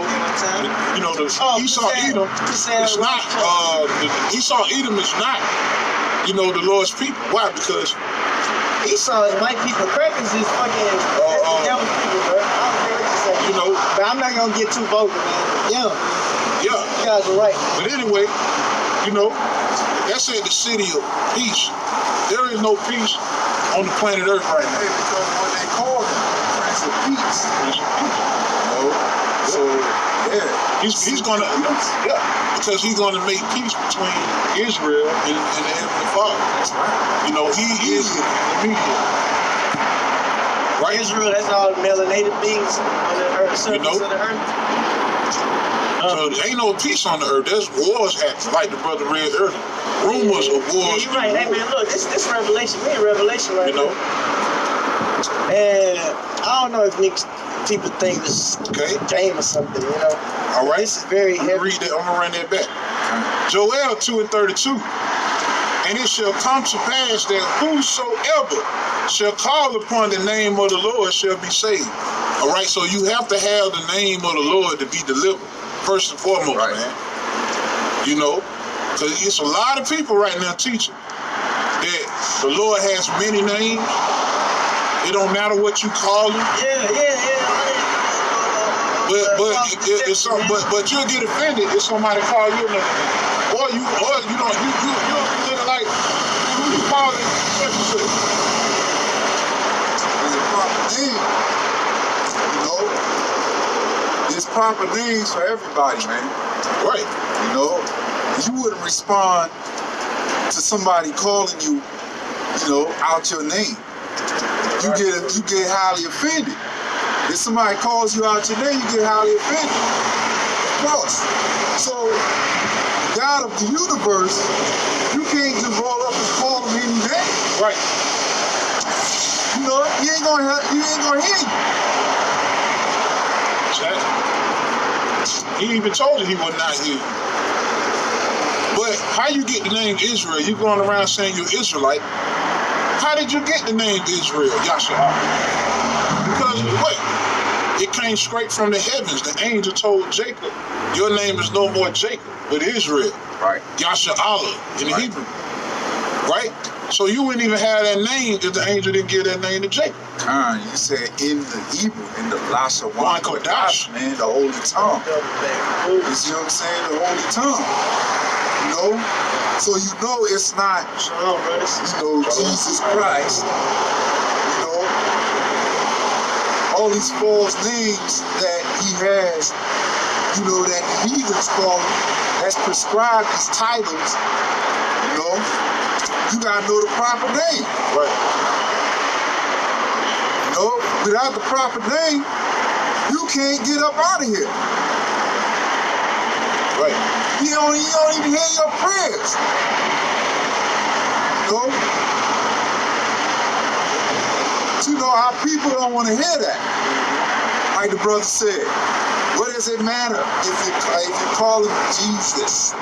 the Esau Edom. It's not the Esau Edom is not, you know, the Lord's people. Why? Because Esau is white people. Crackers is fucking devil people, bro. I don't care what you say. You know, but I'm not gonna get too vocal, man. Yeah, you guys are right. But anyway, you know, that's the city of peace. There is no peace on the planet Earth right now. Hey, because when they call him Prince of Peace, Prince of Peace. you know, so yeah, he's gonna, because he's gonna make peace between Israel and the Heavenly Father. That's right. You know, he is the mediator. Right? Israel, that's all melanated beings on the earth, surface of the earth. So there ain't no peace on the earth. There's wars happening, like the brother read earlier. Rumors of wars. Yeah, you're right. Hey, man, look, this Revelation. We in Revelation right now. You know? And I don't know if niggas people think it's Okay. a game or something, you know. All right. This is very I'm gonna heavy. read that. I'm gonna run that back. Joel 2:32. And it shall come to pass that whosoever shall call upon the name of the Lord shall be saved. All right, so you have to have the name of the Lord to be delivered, first and foremost, Right. man. You know, because it's a lot of people right now teaching that the Lord has many names. It don't matter what you call him. But you'll get offended if somebody call you another name. Or you don't be looking like, who you calling such and such? There's a proper name. You know? There's proper names for everybody, man. Right. You know? You wouldn't respond to somebody calling you, out your name. You get highly offended. If somebody calls you out your name, you get highly offended. Of course. So, God of the universe, you can't just roll up and call him any name. Right. You know, he ain't gonna hear you. Exactly. He even told you he would not hear you. But how you get the name Israel? You going around saying you're Israelite. How did you get the name Israel, Yahshua? Because what? It came straight from the heavens. The angel told Jacob, your name is no more Jacob, but Israel. Right. Yahshua in the Hebrew. Right? So you wouldn't even have that name if the angel didn't give that name to Jacob. Khan, you said in the Hebrew, in the Lashawan Kodash, man, the holy tongue. You see what I'm saying? The holy tongue. You know? So you know it's not, Jesus Christ. You know? All these false names that he has, that the heathens call him, that's prescribed these titles, you gotta know the proper name. Right. Without the proper name, you can't get up out of here. Right. You don't even hear your prayers. Our people don't want to hear that. Like the brother said, what does it matter if you call him Jesus?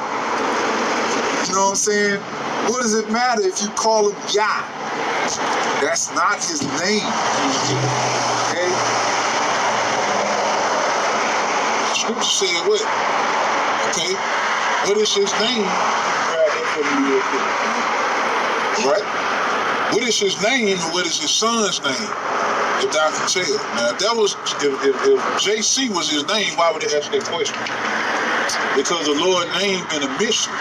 You know what I'm saying? What does it matter if you call him Yah? That's not his name. Okay? Scripture said what? Okay. What is his name? Right? What is his name and what is his son's name? If thou can tell. Now, if JC was his name, why would they ask that question? Because the Lord named in a mission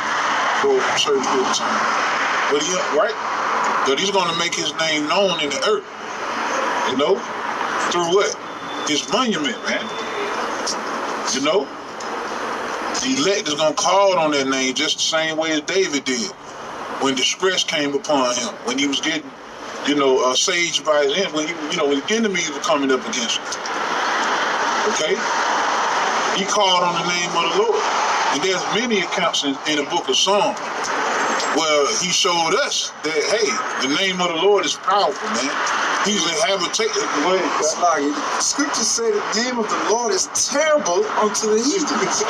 for a certain period of time. But right? But he's going to make his name known in the earth. Through what? His monument, man. The elect is going to call on that name just the same way as David did when distress came upon him, when he was getting, saged by his enemies, when the enemies were coming up against him. Okay? He called on the name of the Lord. And there's many accounts in the book of Psalms where he showed us that, hey, the name of the Lord is powerful, man. He's a habitated. It's like scriptures say the name of the Lord is terrible unto the heathens.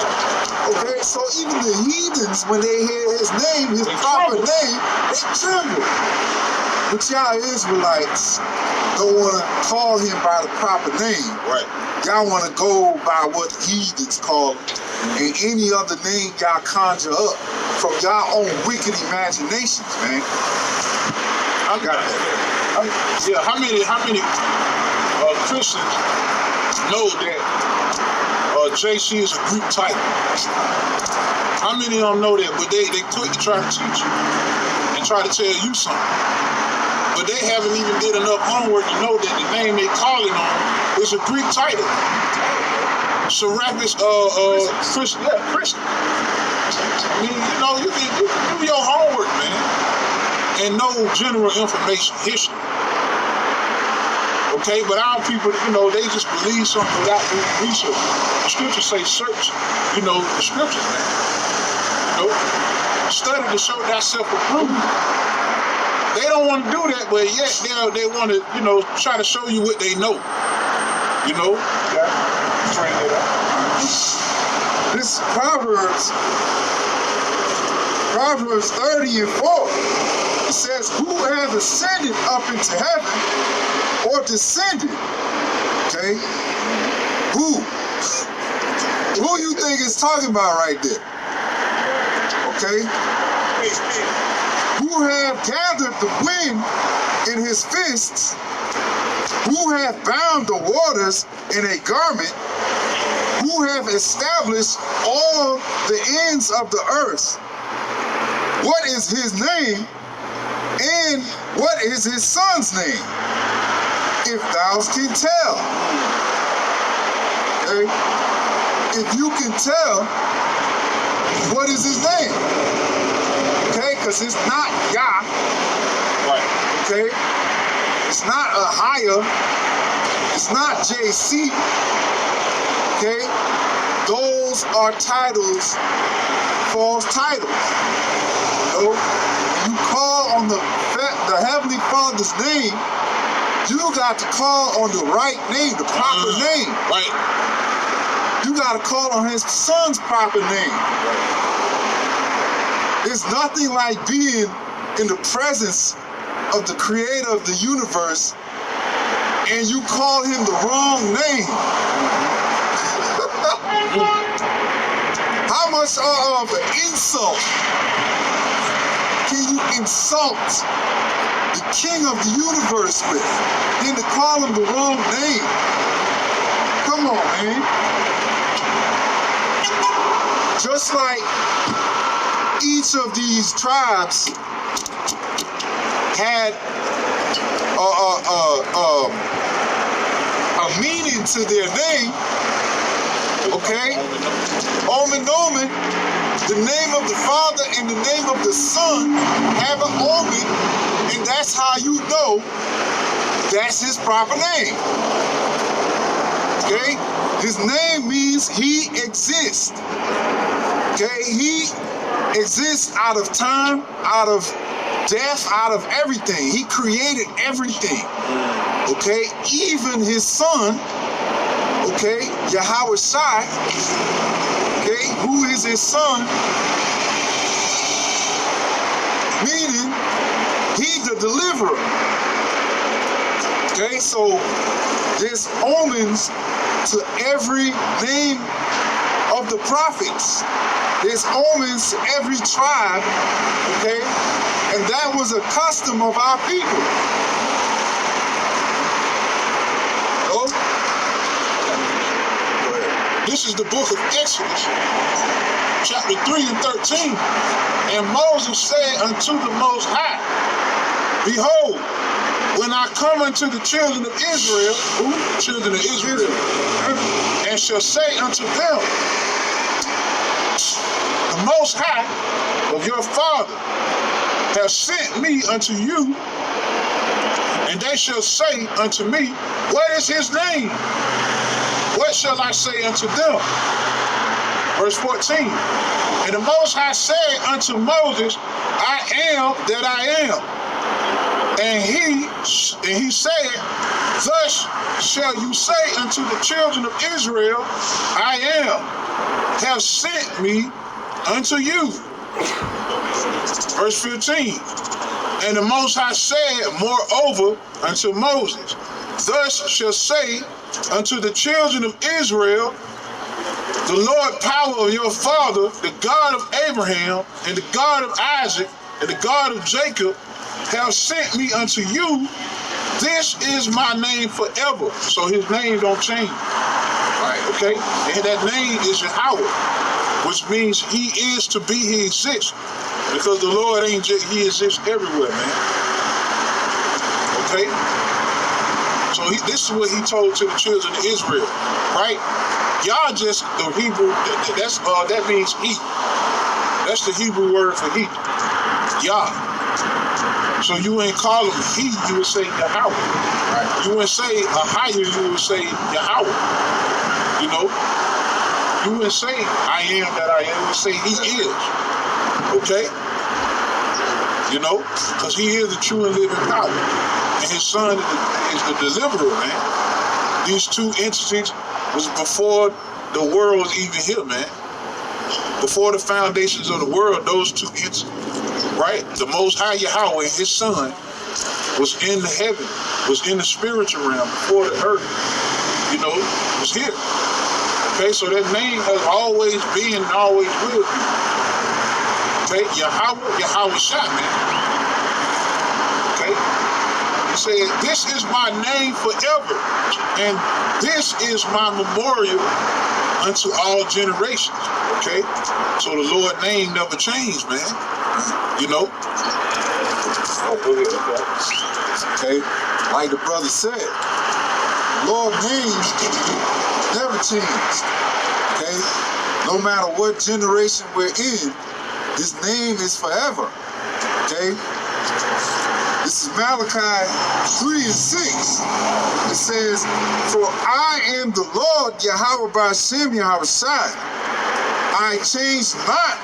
Okay, so even the heathens, when they hear his name, his proper name, they tremble. But y'all Israelites don't want to call him by the proper name. Right. Y'all want to go by what the heathens call him, and any other name y'all conjure up from y'all own wicked imaginations, man. I got that. How many Christians know that JC is a Greek title? How many of them know that? But they quick to try to teach you and try to tell you something. But they haven't even did enough homework to know that the name they calling on is a Greek title. Serapis, Christian. Yeah, Christian. I mean, you can do your homework, man. And know general information, history. Okay, but our people, they just believe something without doing research. The scriptures say search, the scriptures, man. Study to show thyself approved. They don't want to do that, but yet they want to, try to show you what they know. You know? Yeah. Train it up. This Proverbs 30 and 4. It says, who hath ascended up into heaven or descended? Okay? Who you think is talking about right there? Okay? Who have gathered the wind in his fists? Who hath bound the waters in a garment? Who have established all the ends of the earth? What is his name? And what is his son's name? If thou can tell. Okay? If you can tell, what is his name? Okay? Because it's not Yah. Right. Okay? It's not Ahia. It's not JC. Okay? Those are titles, false titles. You know? You call on the Heavenly Father's name, you got to call on the right name, the proper name. Right. You got to call on his son's proper name. It's nothing like being in the presence of the creator of the universe and you call him the wrong name. How much of an insult can you insult the king of the universe with than to call him the wrong name? Come on, man. Just like each of these tribes had a meaning to their name, okay? Omen, the name of the Father and the name of the Son have an omen, and that's how you know that's his proper name. Okay? His name means he exists. Okay? He exists out of time, out of death, out of everything. He created everything. Okay? Even his son, okay, Yahweh Shai, okay, who is his son, meaning he the deliverer. Okay, so there's omens to every name of the prophets. There's omens to every tribe, okay, and that was a custom of our people. This is the book of Exodus, chapter 3 and 13. And Moses said unto the Most High, behold, when I come unto the children of Israel, and shall say unto them, the Most High of your father have sent me unto you, and they shall say unto me, what is his name? What shall I say unto them? Verse 14. And the Most High said unto Moses, I am that I am. And he said, thus shall you say unto the children of Israel, I am, have sent me unto you. Verse 15. And the Most High said moreover unto Moses, thus shall say unto the children of Israel, the Lord power of your father, the God of Abraham, and the God of Isaac, and the God of Jacob, have sent me unto you. This is my name forever. So his name don't change. Right, okay? And that name is Yahweh, which means he is to be, he exists. Because the Lord ain't just, he exists everywhere, man. Okay? So this is what he told to the children of Israel, right? Y'all just, the Hebrew, that means heat. That's the Hebrew word for heat. Yah. So you ain't call him he, you would say Yahweh. Right? You wouldn't say Ahia, you would say Yahweh. You know? You wouldn't say I am that I am, you would say he is. Okay? You know? Because he is the true and living power. And his son is the deliverer, man. These two entities was before the world was even here, man. Before the foundations of the world, those two entities, right? The Most High Yahweh and His Son was in the heaven, was in the spiritual realm before the earth, was here. Okay, so that name has always been and always will be. Okay, Yahweh Shah, man. Okay, He said, this is my name forever, and this is my memorial unto all generations. Okay, so the Lord's name never changed, man. Okay, like the brother said, Lord's name never changed. Okay, no matter what generation we're in, His name is forever. Okay, this is Malachi 3 and 6. It says, "For I am the Lord Yahweh B'Shem Yahweh Shai. I change not.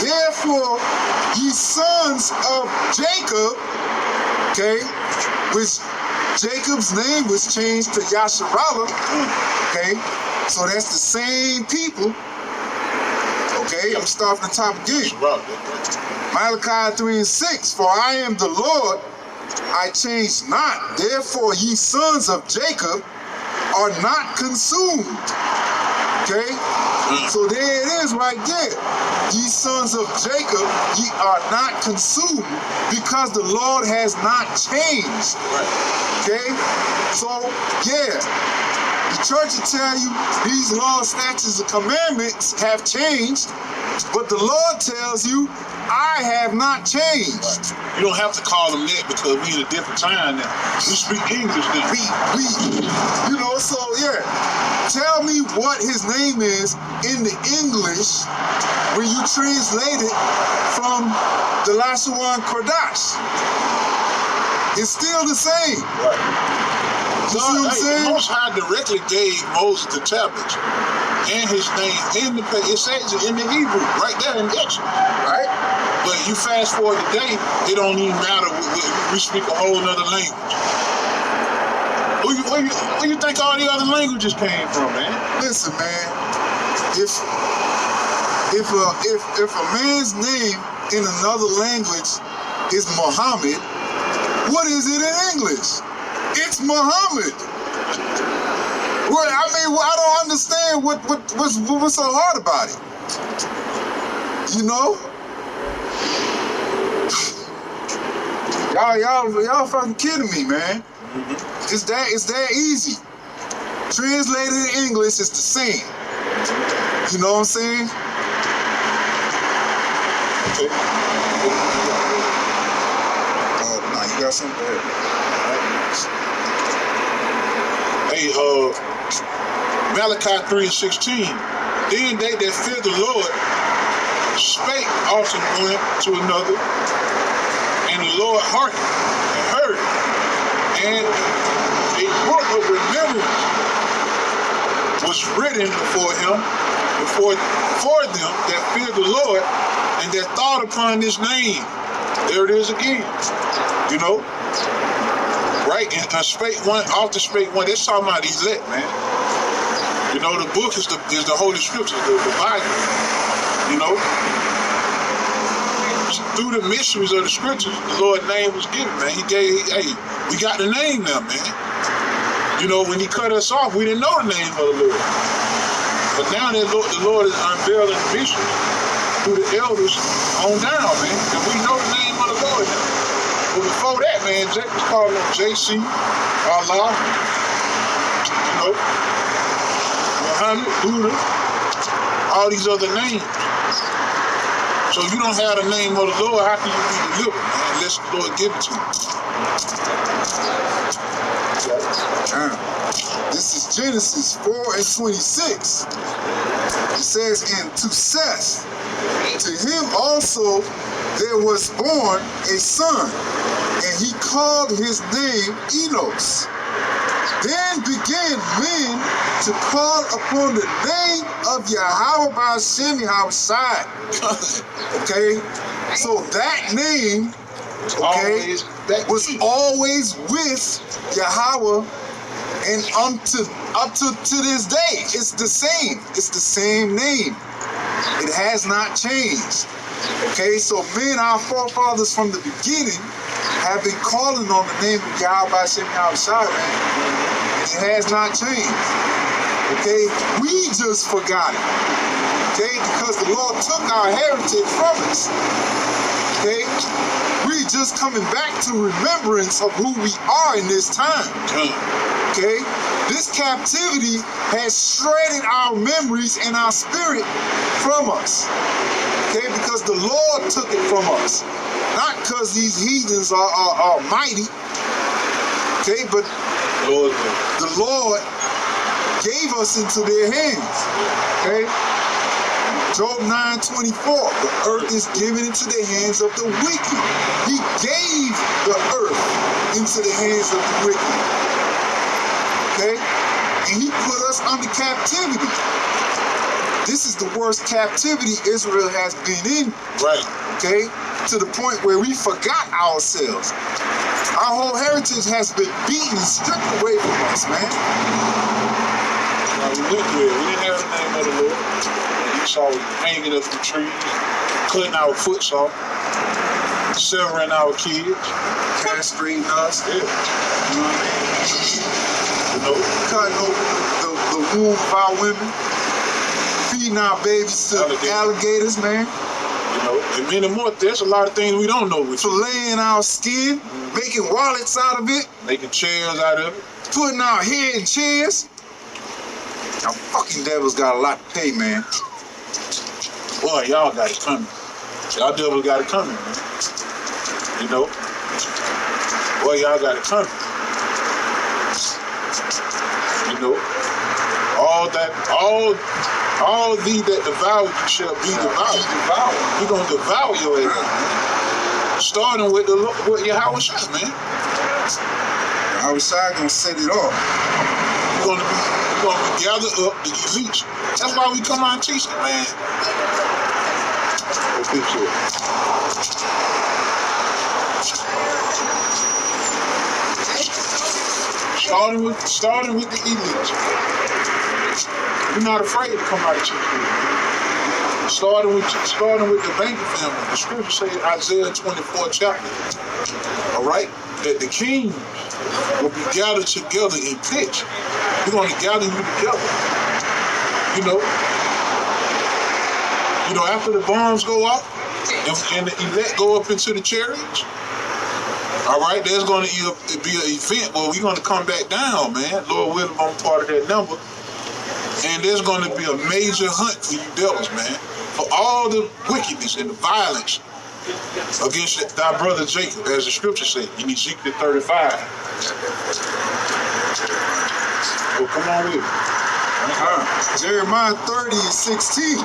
Therefore, ye sons of Jacob," okay, which Jacob's name was changed to Yasharallah, okay, so that's the same people, okay, I'm starting the top again. Malachi 3 and 6, "For I am the Lord, I change not, therefore ye sons of Jacob are not consumed," okay, so there it is right there. Ye sons of Jacob, ye are not consumed, because the Lord has not changed. Okay? So, yeah, the church will tell you these laws, statutes, and commandments have changed, but the Lord tells you, I have not changed. You don't have to call them that because we in a different time now. We speak English now. So yeah. Tell me what His name is in the English when you translate it from the Lashawan Kodash. It's still the same. Right. You see what I'm saying? The Most High directly gave Moses the tablets and His name in the it says it in the Hebrew, right there in Exodus, right? But you fast forward today, it don't even matter. We speak a whole other language. Where you think all the other languages came from, man? Listen, man. If a man's name in another language is Muhammad, what is it in English? It's Muhammad. Well, I don't understand what's so hard about it. Y'all fucking kidding me, man. It's that easy. Translated in English, it's the same. You know what I'm saying? Okay. Nah, you got something there. Hey, Malachi 3 and 16. Then they that fear the Lord spake often one to another, and the Lord hearkened and heard it. And a book of remembrance was written before him, for them that fear the Lord, and that thought upon His name. There it is again. Right? And spake one, often spake one. That's talking about elect, man. The book is the Holy Scriptures, the Bible. Through the mysteries of the Scriptures, the Lord's name was given, man. He gave, we got the name now, man. When He cut us off, we didn't know the name of the Lord. But now that the Lord is unveiling the mysteries through the elders on down, man. And we know the name of the Lord now. But before that, man, Jake was calling him JC, Allah, Muhammad, Buddha, all these other names. So if you don't have the name of the Lord, how can you be delivered, man, unless the Lord give it to you? This is Genesis 4 and 26. It says, "And to Seth, to him also there was born a son, and he called his name Enos. Then began men to call upon the name of Yahweh B'Shem Yahweh Shai." Okay, so that name, was always with Yahweh And up to this day, it's the same. It's the same name. It has not changed. Okay, so men, our forefathers from the beginning, have been calling on the name of Yahweh Hashem Yahushua, man. And it has not changed. Okay, we just forgot it. Okay, because the Lord took our heritage from us. Okay, we just coming back to remembrance of who we are in this time. Okay, this captivity has shredded our memories and our spirit from us. Okay, because the Lord took it from us. Not because these heathens are mighty. Okay, but the Lord gave us into their hands. Okay, Job 9:24, the earth is given into the hands of the wicked. He gave the earth into the hands of the wicked. Okay? And he put us under captivity. This is the worst captivity Israel has been in. Right. Okay? To the point where we forgot ourselves. Our whole heritage has been beaten and stripped away from us, man. Now, we went through it. We didn't have the name of the Lord. Esau was hanging up the trees, cutting our foots off, severing our kids, Castrating us. yeah. You know what I mean? You know, Cutting open the womb of our women, feeding our babies to alligators, man. you know, and many more. There's a lot of things we don't know. Filleting our skin, making wallets out of it, Making chairs out of it. putting our head in chairs. Now fucking devils got a lot to pay, man. Boy, y'all got it coming. Y'all devils got it coming, man. You know? Boy, y'all got it coming. You know? All thee that devour you shall be devoured. We're gonna devour your ass, man. Starting with Yahweh Shai, man. Yahushua gonna set it off. We're gonna be gathered up to get leech. That's why we come out and teach it, man. Starting with the elite. We're not afraid to come out and teach it. Starting with the banking family. The scripture says Isaiah 24 chapter. All right, that the kings will be gathered together in pitch. We're going to gather you together. You know, after the bombs go off and the elect go up into the chariots, all right, there's going to be an event where we're going to come back down, man. Lord willing, I'm part of that number. And there's going to be a major hunt for you devils, man. For all the wickedness and the violence against thy brother Jacob, as the scripture said in Ezekiel 35. So come on with it. Jeremiah 30:16.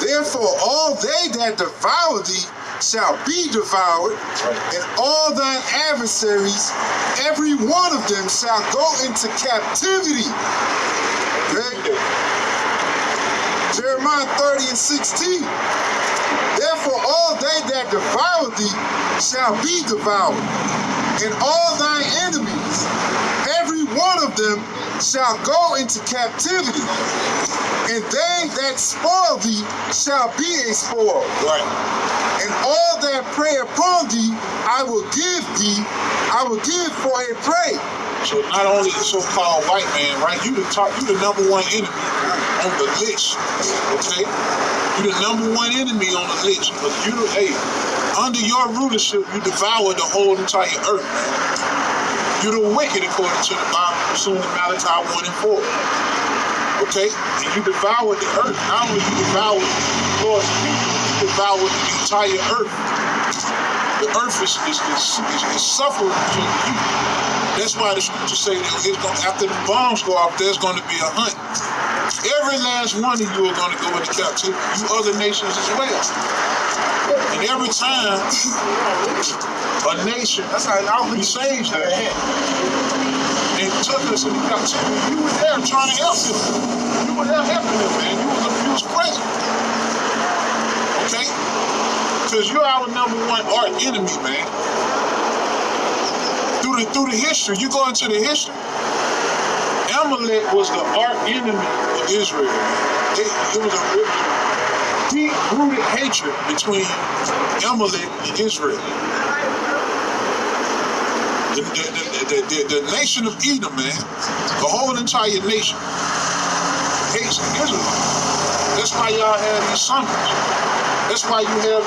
Therefore, all they that devour thee shall be devoured, and all thine adversaries, every one of them shall go into captivity. Okay? Jeremiah 30:16. Therefore, all they that devour thee shall be devoured, and all thine enemies, every one of them shall go into captivity, and they that spoil thee shall be a spoil. Right. And all that prey upon thee, I will give for a prey. So not only the so-called white man, right? You the number one enemy on the list, okay? You the number one enemy on the list. But under your rulership, you devour the whole entire earth, man. You're the wicked according to the Bible, pursuing Malachi 1 and 4. Okay? And you devour the earth. Not only you devour God's people, you devour the entire earth. The earth is suffering from you. That's why the scripture say that after the bombs go off, there's going to be a hunt. Every last one of you are going to go into captivity. You other nations as well. And every time a nation besieged us and took us into captivity, you were there trying to help them. You were there helping them, man. You was present. Okay? Because you're our number one art enemy, man. Through the history, you go into the history, Amalek was the arch enemy of Israel. It was a deep-rooted hatred between Amalek and Israel. The nation of Edom, man, the whole entire nation hates Israel. That's why y'all have these summers. That's why you have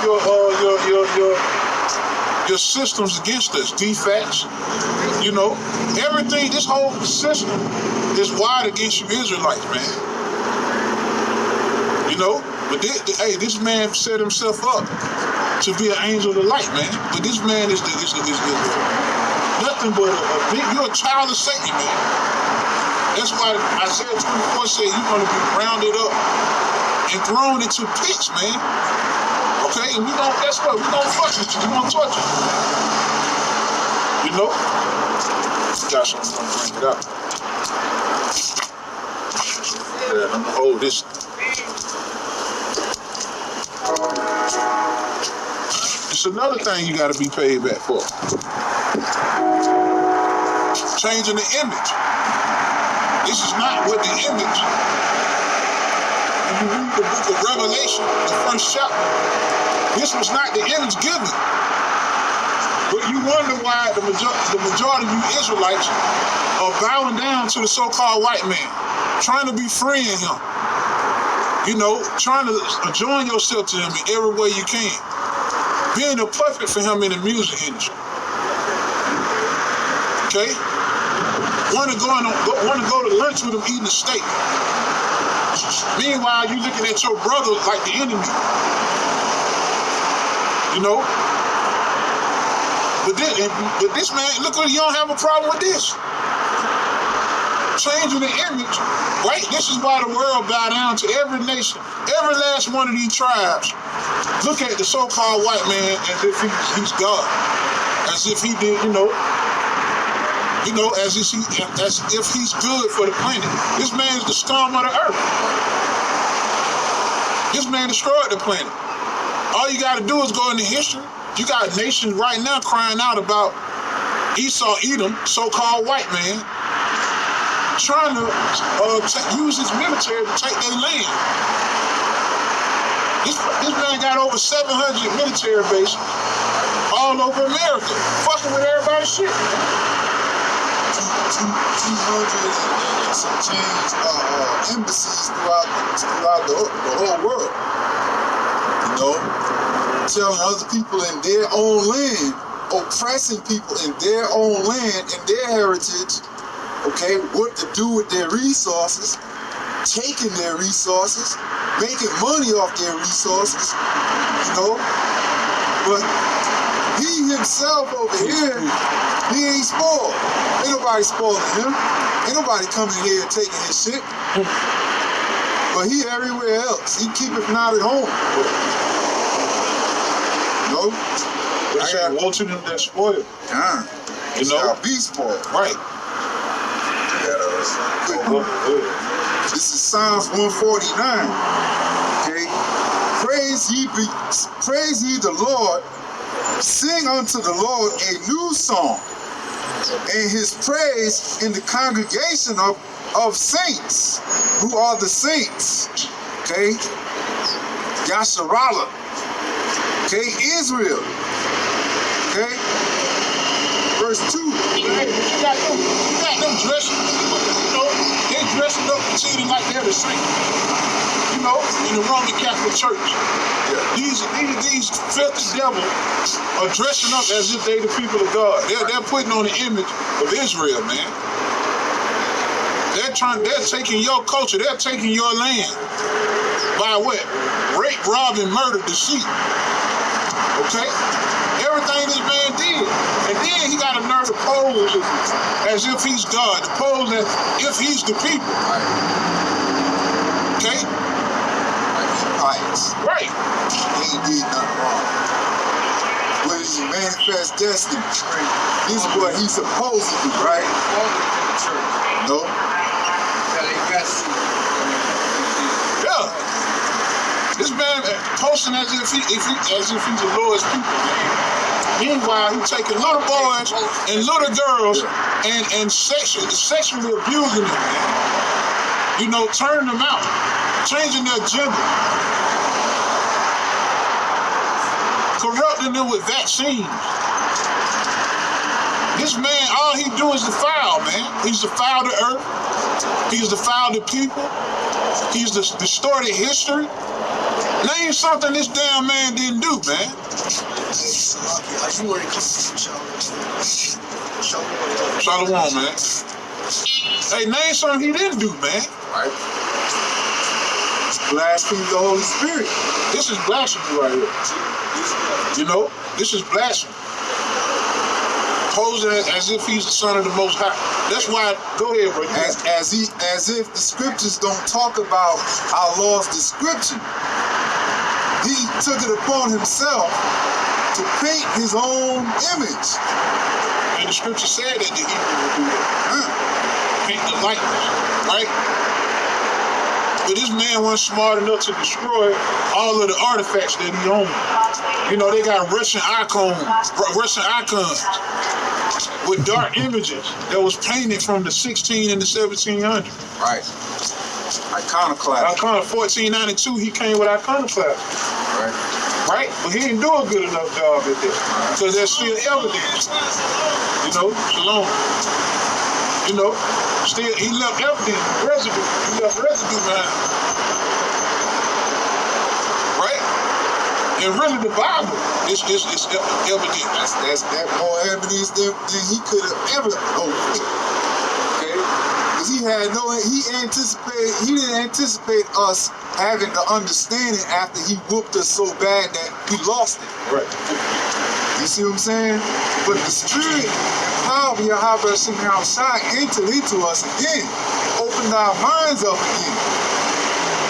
your systems against us, DFATs. You know, everything. This whole system is wired against you Israelites, man. You know, but this man set himself up to be an angel of the light, man. But this man is nothing but you're a child of Satan, man. That's why Isaiah 24 said you're going to be rounded up and thrown into pits, man. Okay, and guess what? We're going to fuck with you. We're going to torture you. You know? Gosh, I'm going to bring it up. Yeah, I'm going to hold this. It's another thing you got to be paid back for. Changing the image. This is not what the image. When you read the book of Revelation, the first chapter, this was not the image given. But you wonder why the majority of you Israelites are bowing down to the so-called white man, trying to be freeing him. You know, trying to join yourself to him in every way you can. Being a puppet for him in the music industry. Okay? Want to go to lunch with him eating a steak. Meanwhile, you looking at your brother like the enemy. You know? But this man, look, you don't have a problem with this. Changing the image, right? This is why the world bow down to every nation, every last one of these tribes. Look at the so-called white man as if he's God, as if he did, as if he's good for the planet. This man is the scum of the earth. This man destroyed the planet. All you got to do is go into history. You got nations right now crying out about Esau, Edom, so-called white man, trying to use his military to take their land. This man got over 700 military bases all over America, fucking with everybody's shit. 200 and some change embassies throughout the whole world. You know, telling other people in their own land, oppressing people in their own land, in their heritage, okay, what to do with their resources, taking their resources, making money off their resources, you know. But he himself over here, he ain't spoiled. Ain't nobody spoiling him. Ain't nobody coming here and taking his shit. But he everywhere else. He keep it not at home. You know? I got woe to them that spoiled. You know? Be spoiled. Right. This is Psalms 149. Okay? Praise ye the Lord. Sing unto the Lord a new song, and his praise in the congregation of saints. Who are the saints? Okay? Yasharallah. Okay? Israel. Okay? Verse 2. You got them dressing, they dressing up pretending like they're the saints. In the Roman Catholic Church. Yeah. These filthy devils are dressing up as if they the people of God. They're putting on the image of Israel, man. They're taking your culture, they're taking your land. By what? Rape, rob, and murder, deceit. Okay? Everything this man did. And then he got a nerve to pose as if he's God, to pose as if he's the people. Okay? Pious. Right. He ain't did nothing wrong. When he manifest destiny, this is what he's supposed to do, right? No. Yeah. This man posting as if he's the Lord's people, man. Meanwhile, he taking little boys and little girls and sexually abusing them, man. You know, turning them out, changing their gender, corrupting them with vaccines. This man, all he do is defile, man. He's defiled the earth. He's defiled the people. He's distorted history. Name something this damn man didn't do, man. Shalom, man. Hey, name something he didn't do, man. Right. Blaspheme the Holy Spirit. This is blasphemy right here. You know, this is blasphemy. Posing as if he's the son of the Most High. That's why. Go ahead, bro. As if the scriptures don't talk about our Lord's description. He took it upon himself to paint his own image. And the scripture said that the Hebrew would do that. Paint the likeness, right? But this man wasn't smart enough to destroy all of the artifacts that he owned. You know, they got Russian icons with dark images that was painted from the 16 and the 1700s. Right. Iconoclast. 1492, he came with iconoclast. Right? But he didn't do a good enough job at this. Because there's still evidence. You know, shalom. You know, still, he left evidence, residue. He left residue behind. Right? And really the Bible is evidence. That's more evidence than he could have ever hoped. Okay? Because he didn't anticipate us having the understanding after he whooped us so bad that we lost it. Right. You see what I'm saying? But the Spirit and power of Yahweh Shem outside entered into us again, opened our minds up again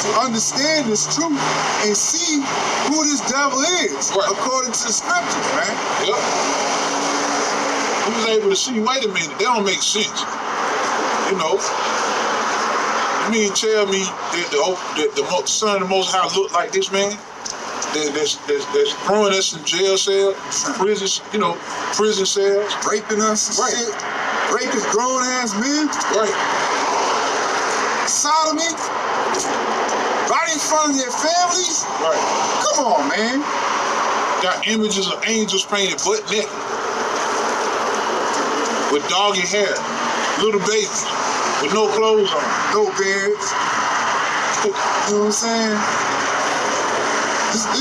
to understand this truth and see who this devil is, right, according to the scriptures, man. Yep. He was able to see, wait a minute, that don't make sense. You know, you mean tell me that the son of the Most High looked like this man? That's throwing us in jail cells, prisons, you know, prison cells. Raping us and right, shit. Raping grown-ass men. Right. Sodomy. Right in front of their families. Right. Come on, man. Got images of angels painted butt naked. With doggy hair. Little babies. With no clothes on. No beards. You know what I'm saying? This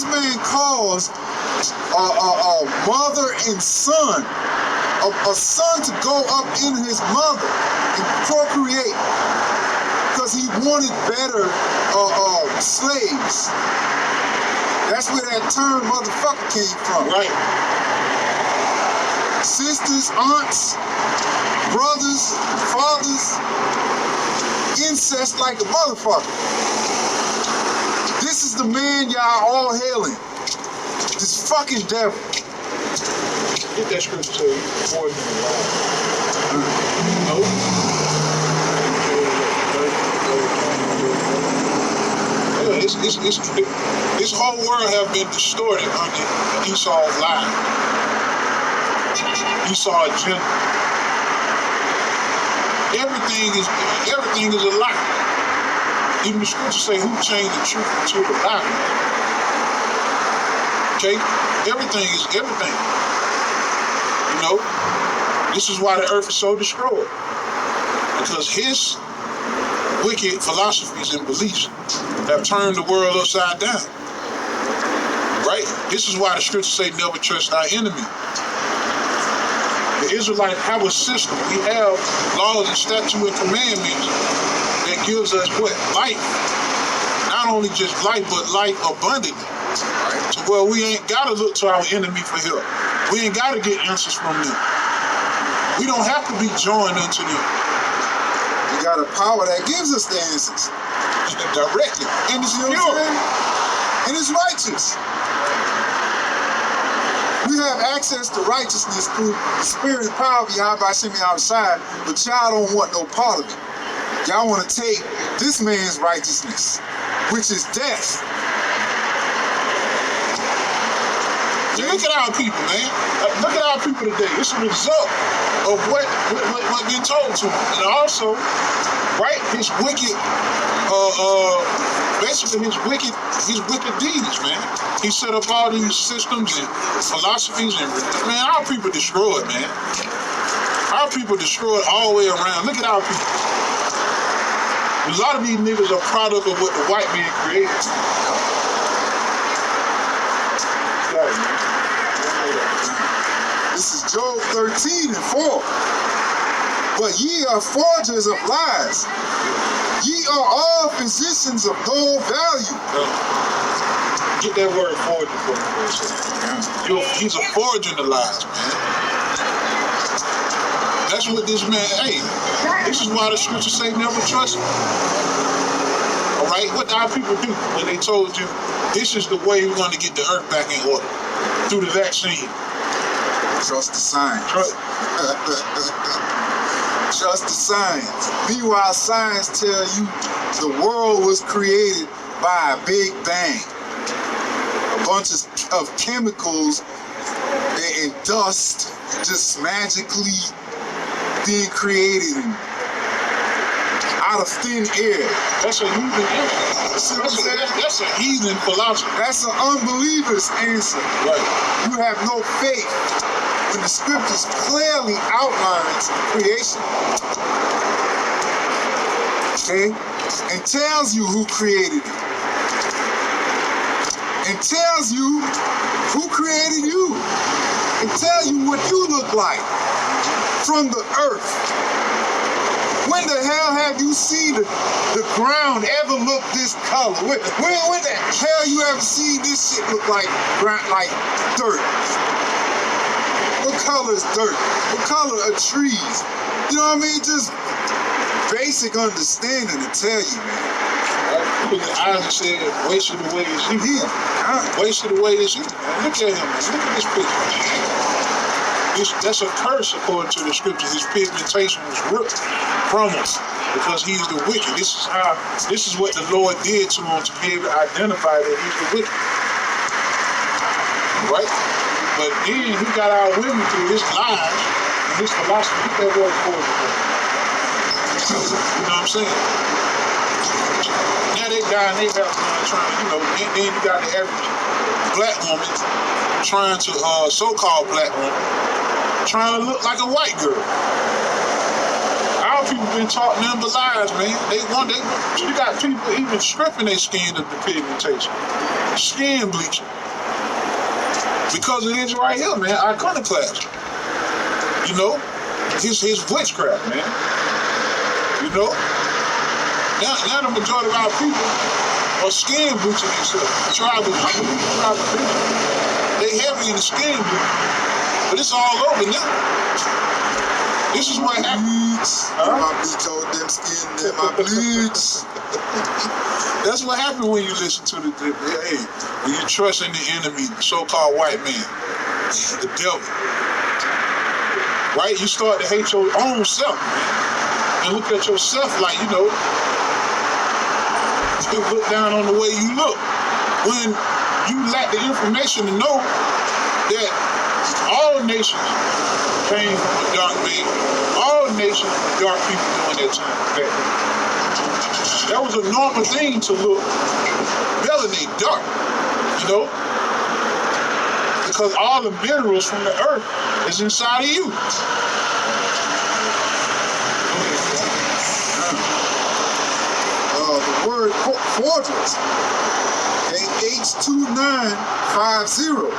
man caused a mother and son, a son to go up in his mother and procreate because he wanted better slaves. That's where that term motherfucker came from. Right. Sisters, aunts, brothers, fathers, incest like a motherfucker. This is the man y'all all hailing. This fucking devil. Get that scripture to you before you no. This whole world have been distorted under Esau's lie. Esau's agenda. Everything is a lie. Even the scriptures say who changed the truth to the Bible. Okay? Everything is everything. You know? This is why the earth is so destroyed. Because his wicked philosophies and beliefs have turned the world upside down. Right? This is why the scriptures say never trust thy enemy. The Israelites have a system. We have laws and statutes and commandments that gives us what? Life. Not only just life, but life abundantly. Right? So, well, we ain't got to look to our enemy for help. We ain't got to get answers from them. We don't have to be joined unto them. We got a power that gives us the answers. Directly. And it's pure. And it's righteous. We have access to righteousness through the spirit and power of Yahweh Shem outside, but y'all don't want no part of it. Y'all want to take this man's righteousness, which is death. Okay? Look at our people, man. Look at our people today. It's a result of what been told to them. And also, right, his wicked, basically his wicked deeds, man. He set up all these systems and philosophies, and man, our people destroyed, man. Our people destroyed all the way around. Look at our people. A lot of these niggas are product of what the white man created. This is Job 13:4. But ye are forgers of lies. Ye are all physicians of no value. Get that word forger for me for a second. He's a forger in the lies, man. That's what this man, hey, this is why the scriptures say never trust him. All right, what our people do when they told you this is the way we're going to get the earth back in order? Through the vaccine. Trust the science. Trust the science. Meanwhile, science tell you the world was created by a big bang. A bunch of chemicals and dust just magically being created out of thin air. That's a heathen answer. That's a heathen philosophy. That's an unbeliever's answer. Right. You have no faith when the scriptures clearly outlines creation. Okay? And tells you who created it. And tells you who created you. And tell you what you look like from the earth. When the hell have you seen the ground ever look this color? When the hell you ever seen this shit look like dirt? What color is dirt? What color are trees? You know what I mean? Just basic understanding to tell you, man. Look at Isaac said, wasted away is you. Yeah. Wasted away is you. Look at him, man. Look at this picture. That's a curse according to the scriptures. His pigmentation was ripped from him because he's the wicked. This is what the Lord did to him to be able to identify that he's the wicked. Right? But then he got our women through his lies and his philosophy. Get that word for it. You know what I'm saying? Now they die and they have trying, you know, and then you got the average black woman trying to, so-called black woman, trying to look like a white girl. Our people been taught nothing but lies, man. You got people even stripping their skin of the pigmentation. Skin bleaching. Because it is right here, man, iconoclasm. You know? His witchcraft, man. You know? Now the majority of our people are skin bleaching themselves. Tribal bleaching. They heavy in the skin bleaching. But it's all over now. This is what happens. My bleach on them skin, them my bleach. That's what happened when you listen to when you trust in the enemy, so-called white man, the devil. Right? You start to hate your own self, man. And look at yourself like, you know, you look down on the way you look. When you lack the information to know that all nations came from a dark man. All nations were dark people during that time back then. That was a normal thing to look melanated, dark, you know? Because all the minerals from the earth is inside of you. The word fortress, H2950,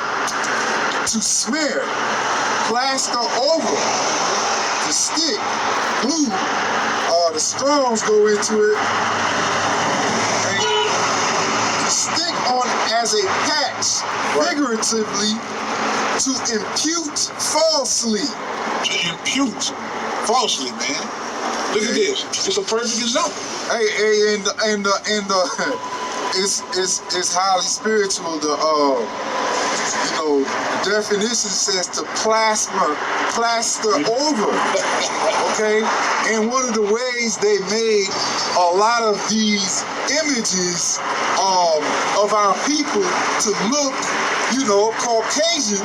to smear, plaster over, to stick, glue, the Strongs go into it, and to stick on as a patch, figuratively, to impute falsely. To impute falsely, man. Look at this. It's a perfect example. Hey, and it's highly spiritual. The definition says to plaster over. Okay, and one of the ways they made a lot of these images of our people to look Caucasian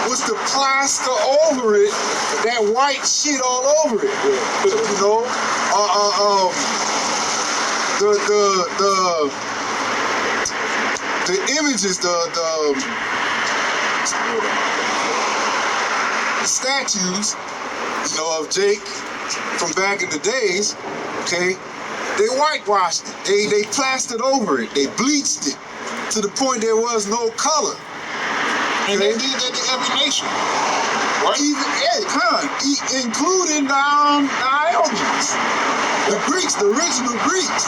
was to plaster over it that white shit all over it. The images, the statues, of Jake from back in the days, okay, they whitewashed it. They plastered over it. They bleached it to the point there was no color. And they did that to every nation. Right? Including the Ionians. The Greeks, the original Greeks.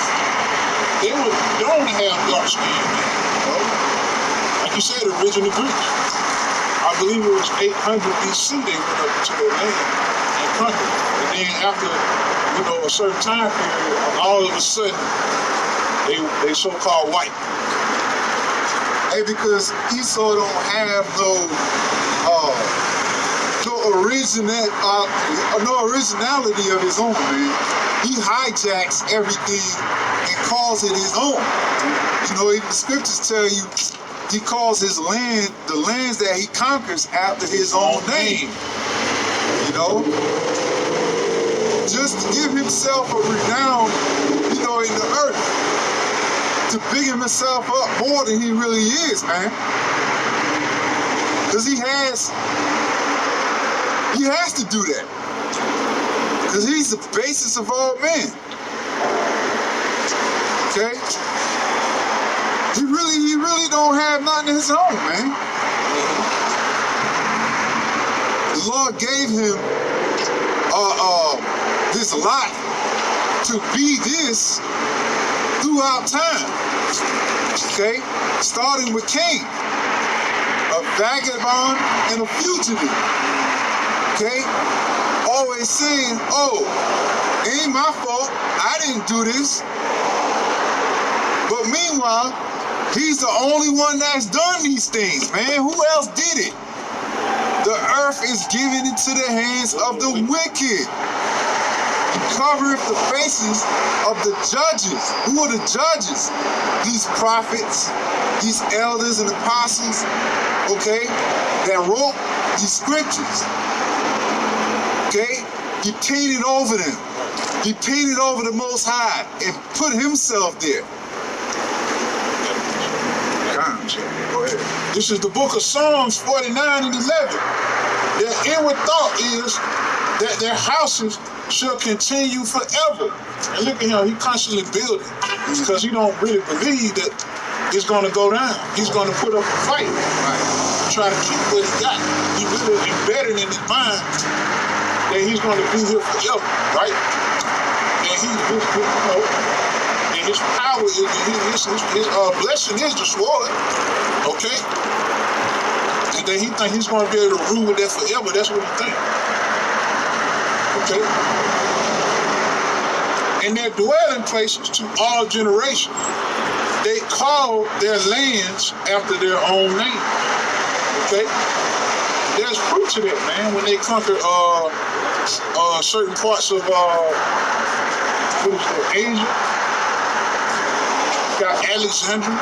They don't have dark skin. Like you said, original Greeks. I believe it was 800 BC they went up to their land and conquered. And then after, a certain time period, all of a sudden, they so-called white. Hey, because Esau don't have no originality of his own, man. He hijacks everything and calls it his own. Even the scriptures tell you he calls his land, the lands that he conquers, after his own name. Just to give himself a renown, in the earth. To big himself up more than he really is, man. Because he has to do that. Because he's the basis of all men. Okay? He really don't have nothing of his own, man. The Lord gave him this lot to be this throughout time. Okay? Starting with Cain, a vagabond and a fugitive. Okay? Always saying, it ain't my fault. I didn't do this. But meanwhile, he's the only one that's done these things, man. Who else did it? The earth is given into the hands of the wicked. Covereth the faces of the judges. Who are the judges? These prophets, these elders and apostles, okay, that wrote these scriptures. Okay? He painted over them. He painted over the Most High and put himself there. Go ahead. This is the book of Psalms 49 and 11. Their inward thought is that their houses shall continue forever. And look at him, he constantly building. Because he don't really believe that it's going to go down. He's going to put up a fight. Right. Try to keep what he got. He really embedded in his mind that he's going to be here forever, right? And his power is, his blessing is the sword, okay? And then he think he's going to be able to rule with that forever. That's what he thinks. Okay? And their dwelling places to all generations. They call their lands after their own name. Okay? There's proof to that, man, when they conquer certain parts of Asia. Got Alexandria.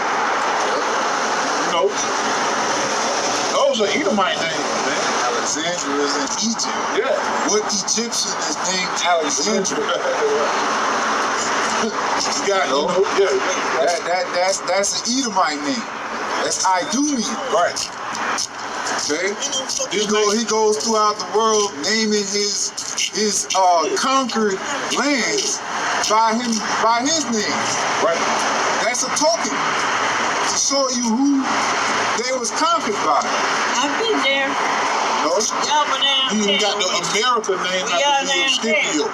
Those are Edomite names, man. Alexandria is in Egypt. Yeah. What Egyptian is named Alexandria? That's an Edomite name. That's Idumean. Right. Okay? He goes throughout the world naming his conquered lands by his name. Right. That's a token to show you who they was conquered by. I've been there. No? Y'all been down You there. got the American name after the Scipio.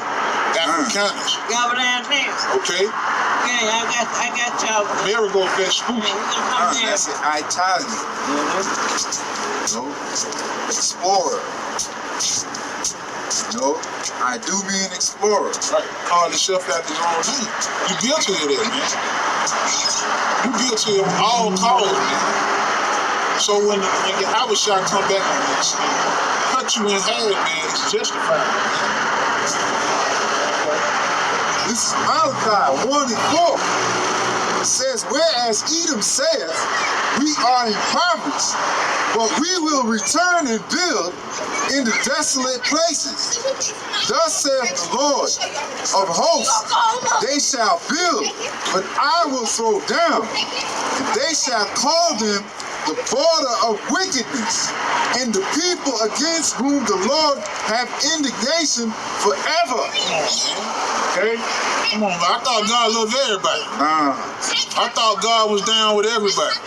Africanus. Y'all been down there. Okay? Okay, I got y'all. Amerigo Vespucci. We're gonna come there. That's an Italian. Explorer. Idumean explorer. Right. Called himself after his own name. You guilty of that, man. You guilty of all causes, man. So when Yahweh shall come back and cut you in half, man, it's justified. This is Malachi 1 and 4. It says, whereas Edom saith, we are impoverished, but we will return and build in the desolate places. Thus saith the Lord of hosts, they shall build, but I will throw down, and they shall call them the border of wickedness, and the people against whom the Lord have indignation forever. Okay? Come on, man. I thought God loved everybody. I thought God was down with everybody.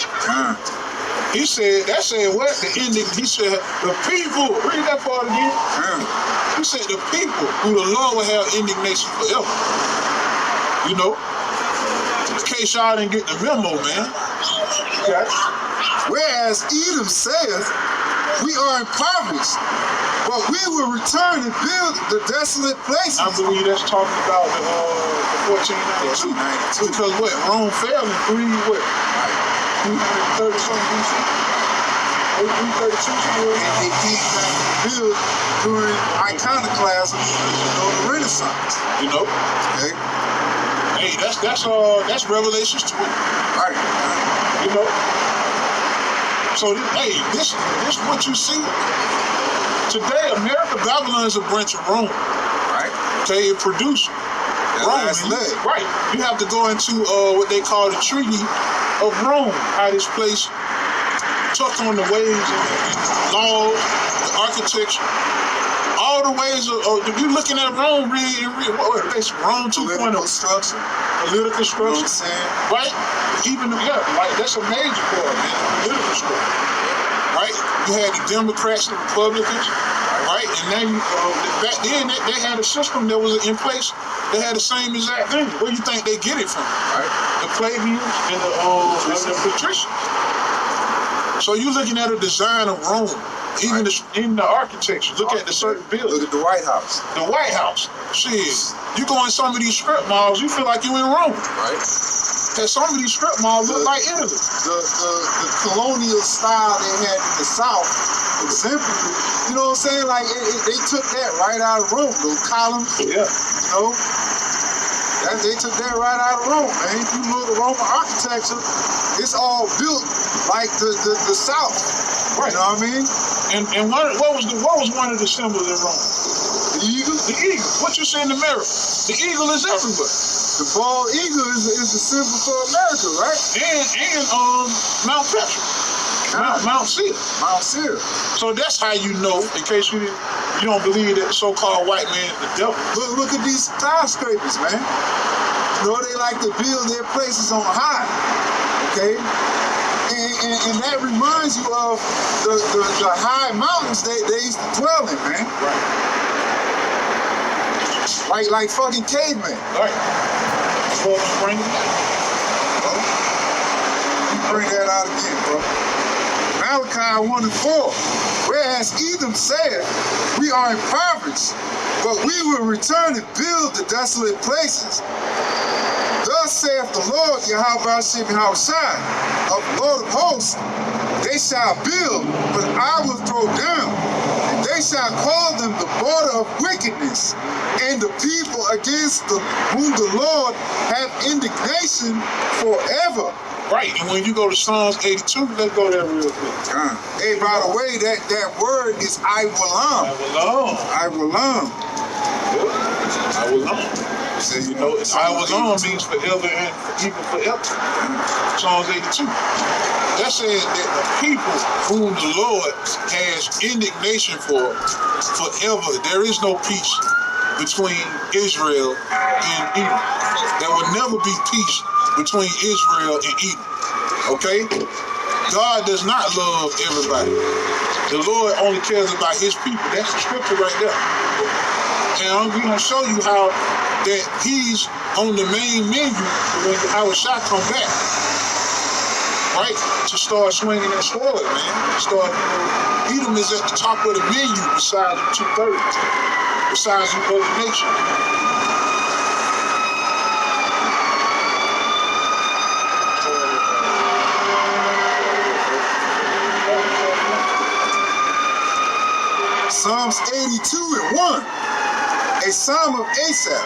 He said, that said what? The ending, he said, the people, read that part again. He said, the people who the Lord will have indignation forever. You know? In case y'all didn't get the memo, man. Okay. Whereas Edom saith, we are impoverished, but we will return and build the desolate places. I believe that's talking about the 1492. Because what? Rome fell in 330 something BC? 332 something. And they keep trying to build during iconoclasm, the Renaissance. You know? Okay? Hey, that's Revelations 20. Right. You know? So, hey, this is what you see. Today, America, Babylon is a branch of Rome. Right. Okay, it produced Rome. Right. You have to go into what they call the Treaty of Rome, how this place took on the ways and laws, the architecture, all the ways of if you're looking at Rome, what is Rome 2.0? Political structure. You know what I'm saying? Right? Even, like, that's a major part, man, political structure. Right? You had the Democrats and Republicans, right? And then, back then, they had a system that was in place that had the same exact thing. Where do you think they get it from? Right? The plebeians and the patricians. So you're looking at a design of Rome. Even the architecture. Look at the certain buildings. Look at the White House. The White House. Shit. You go in some of these strip malls, you feel like you in Rome. Right. And some of these strip malls look like Italy. The colonial style they had in the South, exemplary. You know what I'm saying? Like they took that right out of Rome. Those columns. Yeah. You know. They took that right out of Rome, man. If you look at Roman architecture, it's all built like the South. Right. You know what I mean? And what was one of the symbols in Rome? The eagle? The eagle. What you see in America? The eagle is everywhere. The bald eagle is the symbol for America, right? And Mount Petra. Mount Seir. Mount Seir. So that's how you know, in case you don't believe that so-called white man is the devil. Look at these skyscrapers, man. You know, they like to build their places on high. Okay? And that reminds you of the high mountains they used to dwell in, man. Right. Like fucking cavemen. Right. So bring it back. You bring that out again, bro. Malachi 1:4. Whereas Edom said, we are impoverished, but we will return and build the desolate places. Thus saith the Lord Yahweh Hashem Yahushai, of the Lord of hosts, they shall build, but I will throw down, and they shall call them the border of wickedness, and the people against whom the Lord have indignation forever. Right, and when you go to Psalms 82, let's go there real quick. Hey, by the way, that word is I-Walam. I-Walam. So, you know, I-Walam means forever and even forever. Psalms 82. That says that the people whom the Lord has indignation for forever, there is no peace between Israel and Edom. There will never be peace between Israel and Edom. Okay? God does not love everybody. The Lord only cares about his people. That's the scripture right there. And I'm going to show you how that he's on the main menu when Yahushua come back. Right? To start swinging that sword, man. Edom is at the top of the menu besides the 2/3. Besides the other nations. Psalms 82:1, a psalm of Asaph.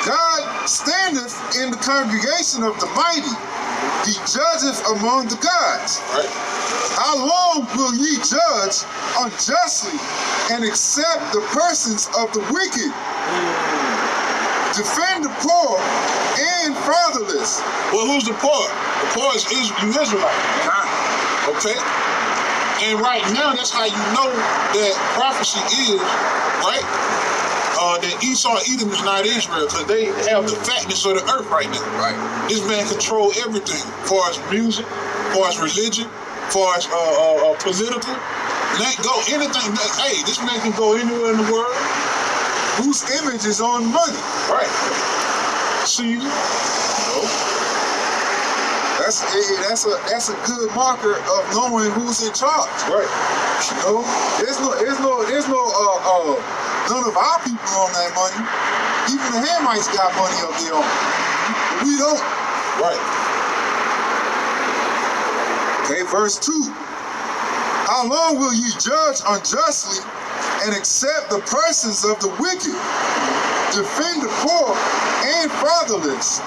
God standeth in the congregation of the mighty. He judgeth among the gods. Right. How long will ye judge unjustly and accept the persons of the wicked? Defend the poor and fatherless. Well, who's the poor? The poor is you Israelites. Okay? And right now, that's how you know that prophecy is, right? That Esau, Edom is not Israel, because they have the fatness of the earth right now. Right. This man control everything, as far as music, as far as religion, as far as political. Let go anything. Hey, this man can go anywhere in the world. Whose image is on money? Right. Caesar. That's a good marker of knowing who's in charge. Right. You know, there's no none of our people on that money. Even the Hamites got money up there on. But we don't. Right. Okay, verse 2. How long will ye judge unjustly and accept the persons of the wicked? Defend the poor and fatherless.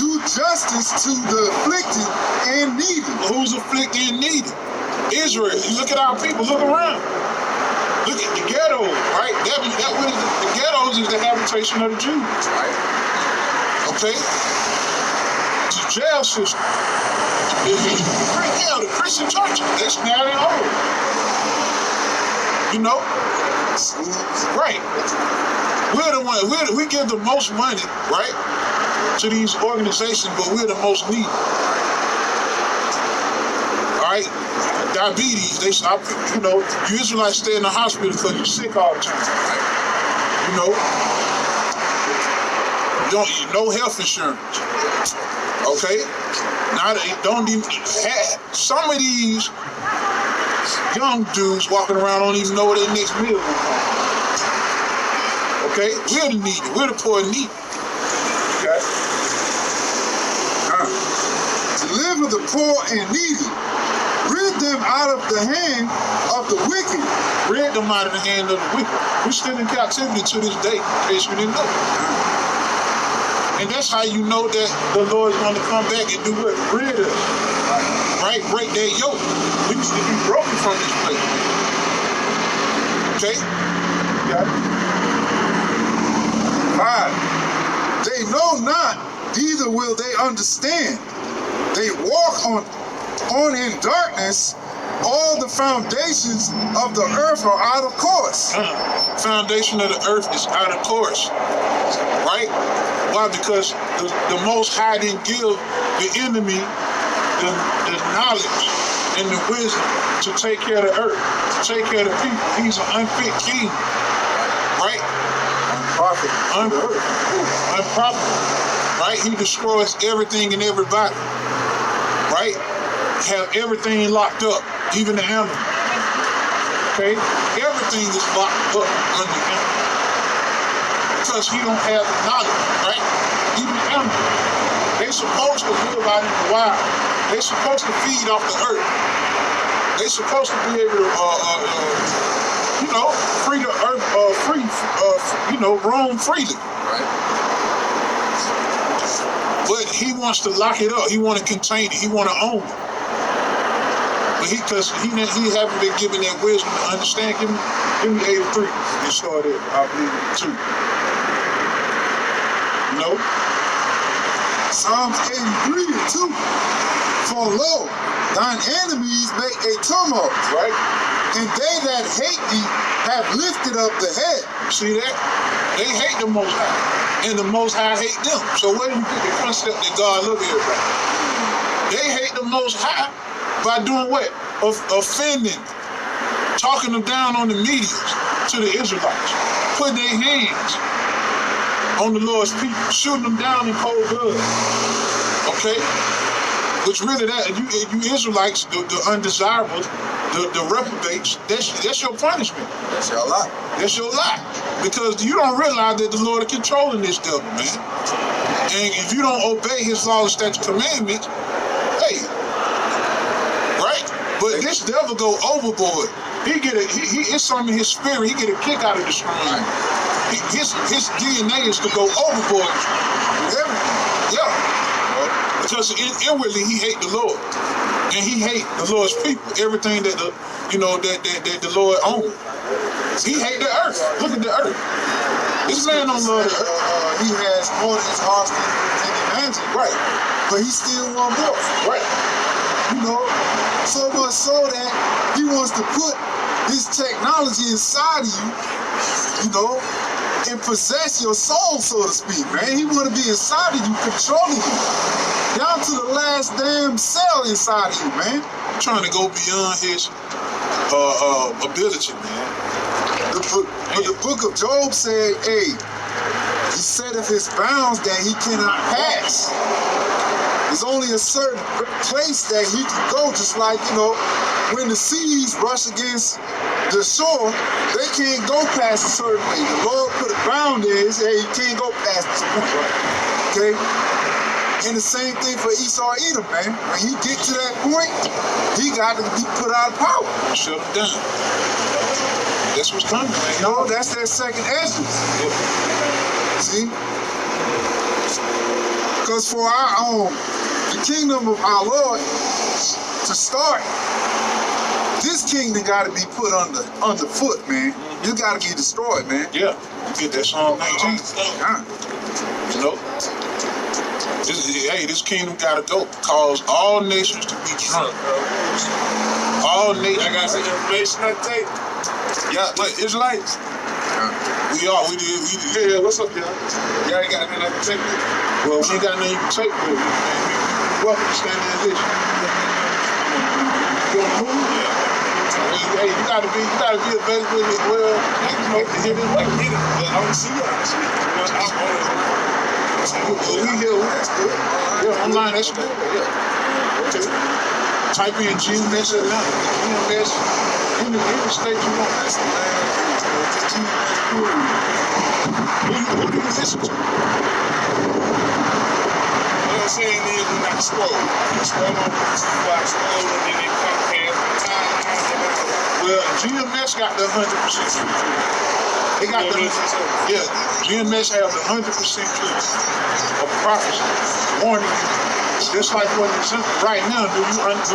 Do justice to the afflicted and needy. Who's afflicted and needy? Israel. You look at our people. Look around. Look at the ghettos, right? The ghettos is the habitation of the Jews. Right. Okay? The jail system. The Christian church. That's now their own. You know? Right. We're the one. We give the most money, right, to these organizations, but we're the most needy. All right. Diabetes, they stop. You know, you Israelites stay in the hospital because you're sick all the time. You know, no health insurance. Okay, don't even have some of these young dudes walking around don't even know where their next meal is from. Okay, we're the needy, we're the poor and needy. Okay, deliver the poor and needy. Rid them out of the hand of the wicked. Rid them out of the hand of the wicked. We're still in captivity to this day, in case you didn't know. And that's how you know that the Lord is going to come back and do what? Rid us. Right? Break that yoke. We need to be broken from this place. Okay? Got it? 5. They know not, neither will they understand. They walk on in darkness. All the foundations of the earth are out of course. Foundation of the earth is out of course. Right? Why? Because the Most High didn't give the enemy the knowledge and the wisdom to take care of the earth, to take care of the people. He's an unfit king. Right? Unprofitable. Right? He destroys everything and everybody. Right? Have everything locked up, even the animals. Okay? Everything is locked up under him. Because he don't have the knowledge, right? Even animals. They supposed to live out in the wild. They supposed to feed off the earth. They supposed to be able to, free the earth, roam freely. Right. But he wants to lock it up. He want to contain it. He want to own it. But because he haven't been given that wisdom to understand. Give me 83. It started, I believe, 2. No. Psalms 83 and 2. For lo, thine enemies make a tumult. Right. And they that hate thee have lifted up the head. See that? They hate the Most High. And the Most High hate them. So where do you get the concept that God loves everybody? They hate the Most High by doing what? Offending, talking them down on the media to the Israelites, putting their hands on the Lord's people, shooting them down in cold blood. Okay? Which really you Israelites, the undesirables, the reprobates, that's your punishment. That's your lot. That's your lot. Because you don't realize that the Lord is controlling this devil, man. And if you don't obey his laws, statutes, commandments, hey, right? But this devil go overboard. It's something in his spirit. He get a kick out of destroying you. his DNA is to go overboard with everything. Yeah. Because inwardly he hate the Lord. And he hate the Lord's people. Everything that that the Lord owns. He hate the earth. Look at the earth. This man don't love the earth. He has more than his heart can imagine. Right. But he still want more. Right. So much so that he wants to put this technology inside of you, and possess your soul, so to speak, man. He want to be inside of you, controlling you, down to the last damn cell inside of you, man. Trying to go beyond his ability, man. But the book of Job said, he setteth his bounds that he cannot pass. There's only a certain place that he can go, just like, when the seas rush against the shore, they can't go past a certain way. The Lord put a bound there, he said, you can't go past this point. Okay? And the same thing for Esau Edom, man. When he get to that point, he got to be put out of power. Shut him down. That's what's coming, man. That's that second Esdras. See? Because for the kingdom of our Lord to start, this kingdom got to be put underfoot, man. You got to be destroyed, man. Yeah. You get that Psalm 19. This kingdom got to go. Cause all nations to be drunk. All nations. I got some information I take. Yeah, like Israelites. We did. Yeah, what's up, y'all? Y'all ain't got nothing I can take with you. Well, we ain't got nothing you can take with you, man. You're welcome to stand in this. You wanna move? Yeah. Hey, you gotta be available as well. To hear this. I can get it, but I don't see y'all. Well, we here. Yeah, online, that's good. Yeah. Okay. Type in GMS Atlanta. GMS in the state you want. That's the land. Who do you listen to? What I'm saying is when I scroll on scroll and then they come past the time. Well, GMS got the 100% truth. They got GMS have the 100% truth of prophecy, warning you. Just like what it's right now. Do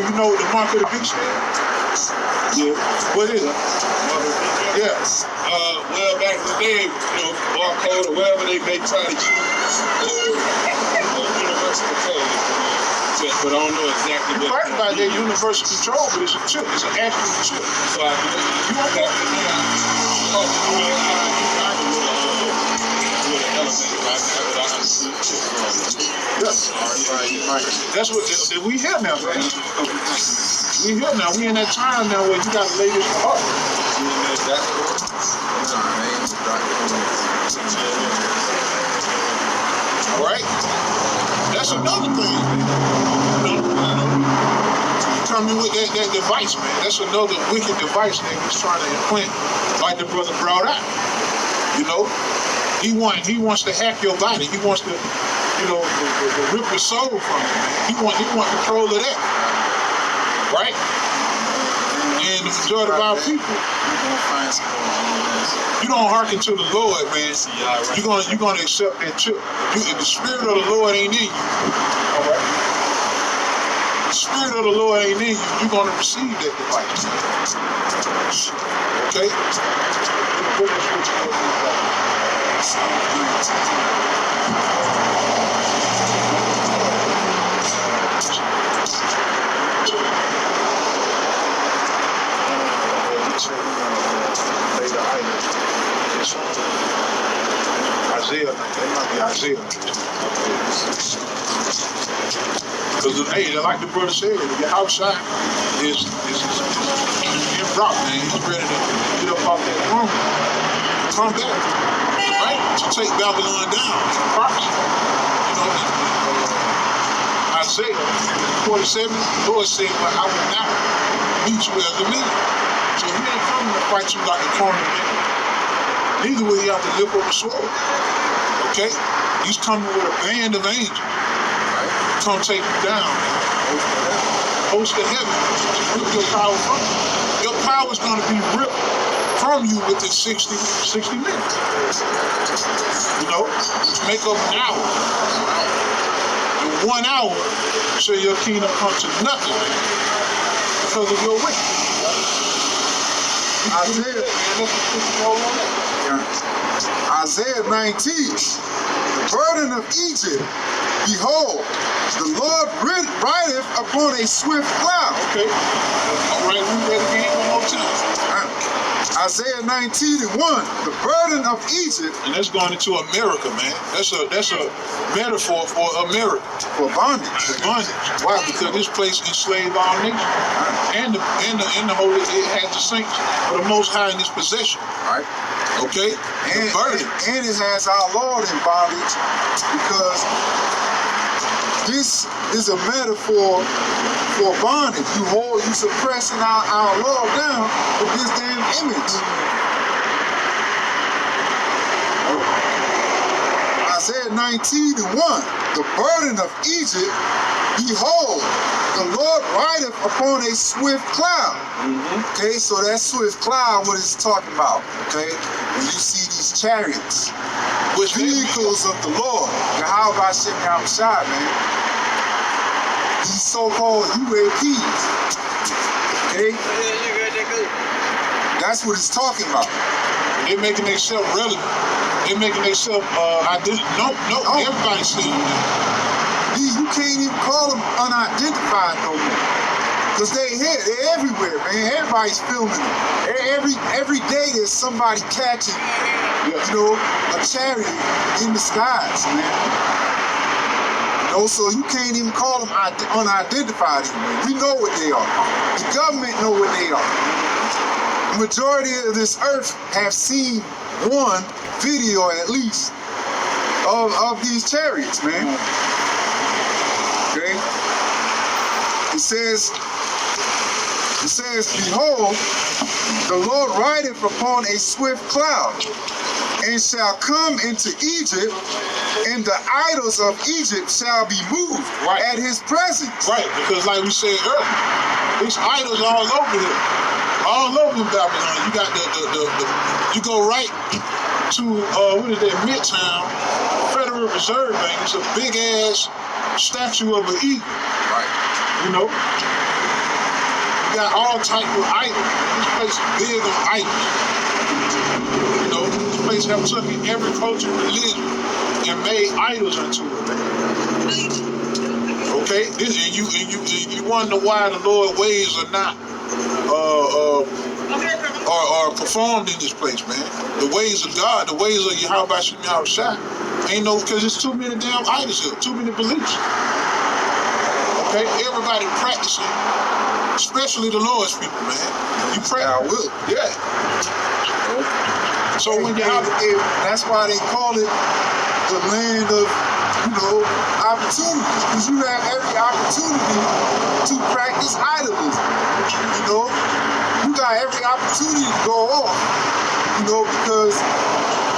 you know the mark of the beast is? Yeah. What is it? Yeah. Well, back in the day, barcode or whatever they may try to use, universal code. But I don't know exactly You're right about that universal control, but it's a chip. It's an actual chip. So I you want that? Yes. That's what we here now, man. We here now. We in that time now where you got to lay this to heart. All right. That's another thing. Coming with that device, man. That's another wicked device that he's trying to implant, like the brother brought out. He wants to hack your body. He wants to, rip your soul from you, man. He want control of that. Right? And the majority of our people, you don't hearken to the Lord, man. You're gonna accept that chip. If the spirit of the Lord ain't in you, all right? The spirit of the Lord ain't in you, you're gonna receive that device. Okay? Isaiah. Because, hey, like the brother said, your outside is in rock, man. He's ready to get up off that throne. Come back, right? To take Babylon down. Isaiah 47, the Lord said, but I will not meet you as a man. So he ain't coming to fight you like a corner man. Neither will he have to lift up a sword. Okay? He's coming with a band of angels. Right? Come take you down. Host of heaven. To rip your power from you. Your power is going to be ripped from you within 60 minutes. You know, which make up an hour. In 1 hour, shall your kingdom come to nothing because of your wickedness. Isaiah, Isaiah 19, the burden of Egypt, behold, the Lord rideth upon a swift cloud. Okay. All right, read that again one more time. Isaiah 19:1, the burden of Egypt. And that's going into America, man. That's a metaphor for America. For bondage. Bondage. Why? Because this place enslaved all nations. And the holy, it has the saints of the Most High in its possession. Right. Okay? And, the burden. and it has our Lord in bondage, because this is a metaphor for bondage. You suppressing our Lord down with this damn image. Isaiah 19:1, the burden of Egypt, behold, the Lord rideth upon a swift cloud. Okay, so that swift cloud, what it's talking about, okay? When you see these chariots, Which vehicles of the Lord, Yahweh Hashem Yahushua, man. These so-called UAPs, okay? That's what it's talking about. they're making themselves relevant. They're making themselves identity. No, everybody's still doing that. You can't even call them unidentified no more. Because they're here, they're everywhere, man. Everybody's filming them. Every day there's somebody catching, a chariot in the skies, man. So you can't even call them unidentified anymore. We know what they are. The government know what they are. The majority of this earth have seen one video at least of these chariots, man. Okay? It says, behold, the Lord rideth upon a swift cloud, and shall come into Egypt, and the idols of Egypt shall be moved at his presence. Right, because like we said earlier, there's idols all over here. All over Babylon. You got the you go right to what is that, Midtown Federal Reserve Bank. It's a big ass statue of an eagle. Right. You know? You got all type of idols. This place is big on idols. You know, this place have taken every culture and religion and made idols into it. Okay? And you wonder why the Lord's ways are not are performed in this place, man. The ways of God, the ways of Yahweh Hashem Yahushua. Ain't no, because there's too many damn idols here, too many beliefs. Okay? Everybody practicing, especially the Lord's people, man. You pray. I will. Yeah. So when that's why they call it the land of, opportunities. Because you have every opportunity to practice idolism. You got every opportunity to go off, because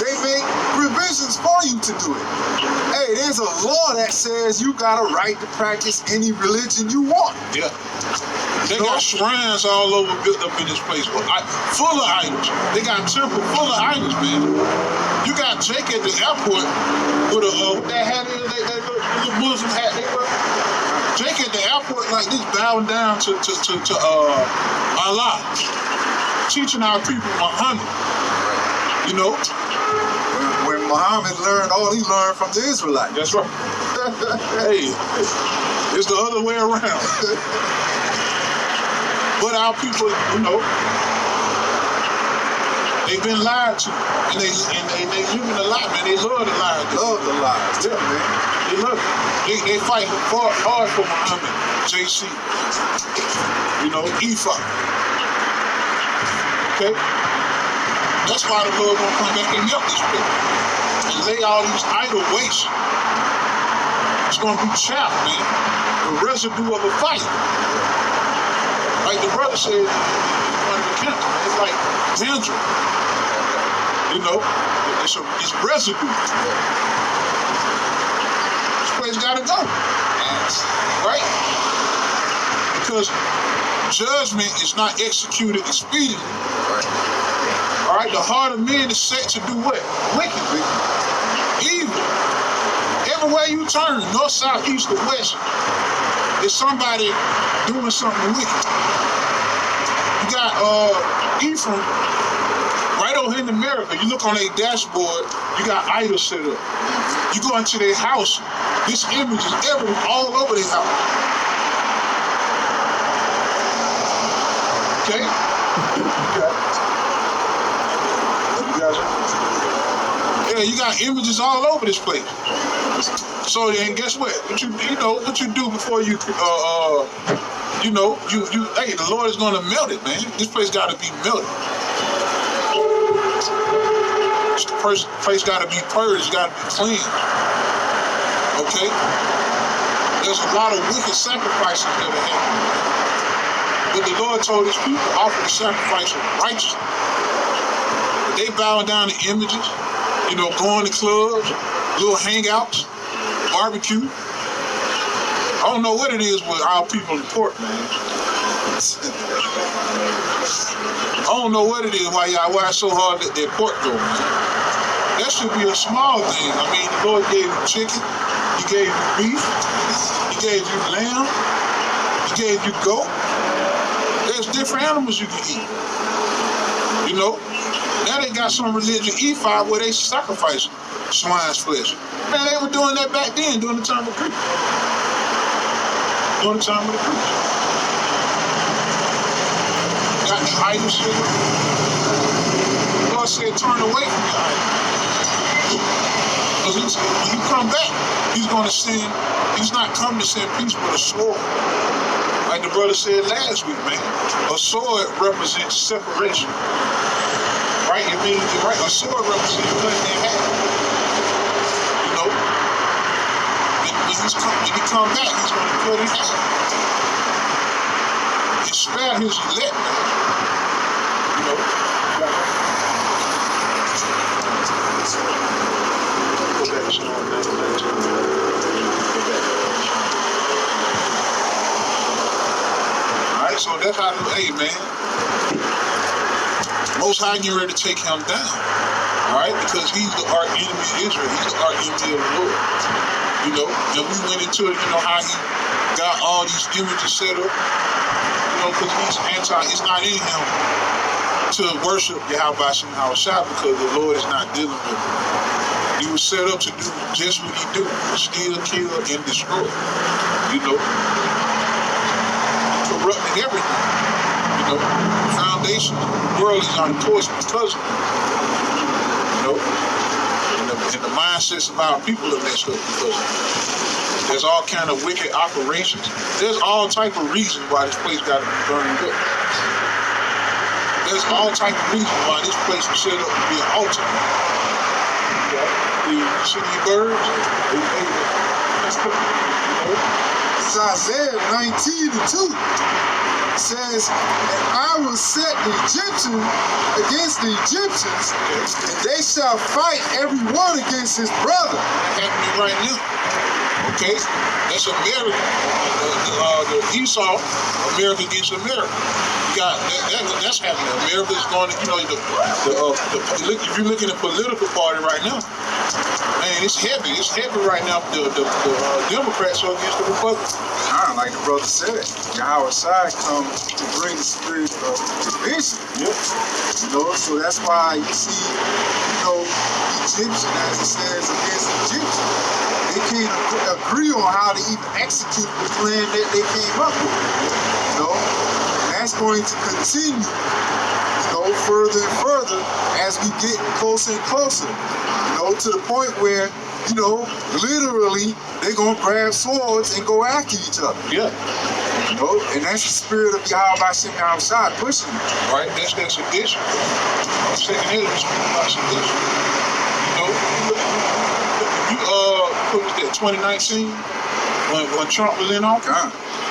they make provisions for you to do it. Hey, there's a law that says you got a right to practice any religion you want. Yeah. They got shrines all over built up in this place, full of idols. They got temple full of idols, man. You got Jake at the airport with that hat, that little Muslim hat they wear. Jake at the airport like this, bowing down to Allah, teaching our people Muhammad. When Muhammad learned all he learned from the Israelites. That's right. Hey, it's the other way around. But our people, they've been lied to, and they living a lie, man. They love the lie. Love the lies, yeah, man. They love it. They fight hard for Muhammad, JC, Ephah. Okay? That's why the Lord gonna come back and help this people and lay all these idol waste. It's gonna be chaff, man. The residue of a fight. Like the brother said, it's like danger. It's residue. This place gotta go. Right? Because judgment is not executed expediently. All right, the heart of men is set to do what? Wicked. Evil. Everywhere you turn, north, south, east, or west, there's somebody doing something wicked. You got Ephraim right over here in America. You look on their dashboard, you got idols set up. You go into their house, this image is all over their house. Okay? Yeah, you got images all over this place. So, and guess what? What you do before you, hey, the Lord is going to melt it, man. This place got to be melted. This place got to be purged, got to be cleansed. Okay? There's a lot of wicked sacrifices that are happening. But the Lord told his people, offer the sacrifice of righteousness. They bowing down to images, going to clubs, little hangouts, barbecue. I don't know what it is with our people in Port, man. I don't know what it is, why it's so hard that their Port go, man. That should be a small thing. I mean, the Lord gave you chicken, he gave you beef, he gave you lamb, he gave you goat. There's different animals you can eat. Now they got some religion E5 where they sacrifice swine's flesh. Man, they were doing that back then, during the time of Greek. Got the idols here. The Lord said, turn away from your idols. Because when you come back, he's going to send, he's not come to send peace, but a sword. Like the brother said last week, man, a sword represents separation. Right? It means, right? A sword represents cutting in half. When he come back, he's going to cut in half. And spare his elect, man. Alright, so that's how, hey, man. Most High getting ready to take him down. Alright? Because he's the arch enemy of Israel. He's the arch enemy of the Lord. And we went into it, how he got all these images set up. Because he's it's not in him to worship Yahweh Shem Hawashai because the Lord is not dealing with him. He was set up to do just what he do, steal, kill, and destroy. Corrupting everything. The foundation of the world is on course because of it. And the mindsets of our people are messed up because of it. There's all kind of wicked operations. There's all type of reasons why this place got to be burned up. There's all type of reasons why this place was set up to be an altar. You see these birds? It's Isaiah 19:2. It says, and I will set the Egyptians against the Egyptians, and they shall fight every one against his brother. That's happening right now. Okay? That's America. The Esau, America against America. You got that's happening. America is going to, if you're looking at the political party right now, man, it's heavy. It's heavy right now. The Democrats are against the Republicans. Like the brother said, Yahweh Shai come to bring the spirit of division. Yep. So that's why you see, Egyptian, as it says, against Egyptian. They can't agree on how to even execute the plan that they came up with. And that's going to continue, further and further as we get closer and closer, to the point where, literally, they're going to grab swords and go after each other. Yeah. And that's the spirit of Yahweh Shem Hawashai pushing it. Right? That's that sedition. Second Ezra speaking about sedition. What was that, 2019? When Trump was in office?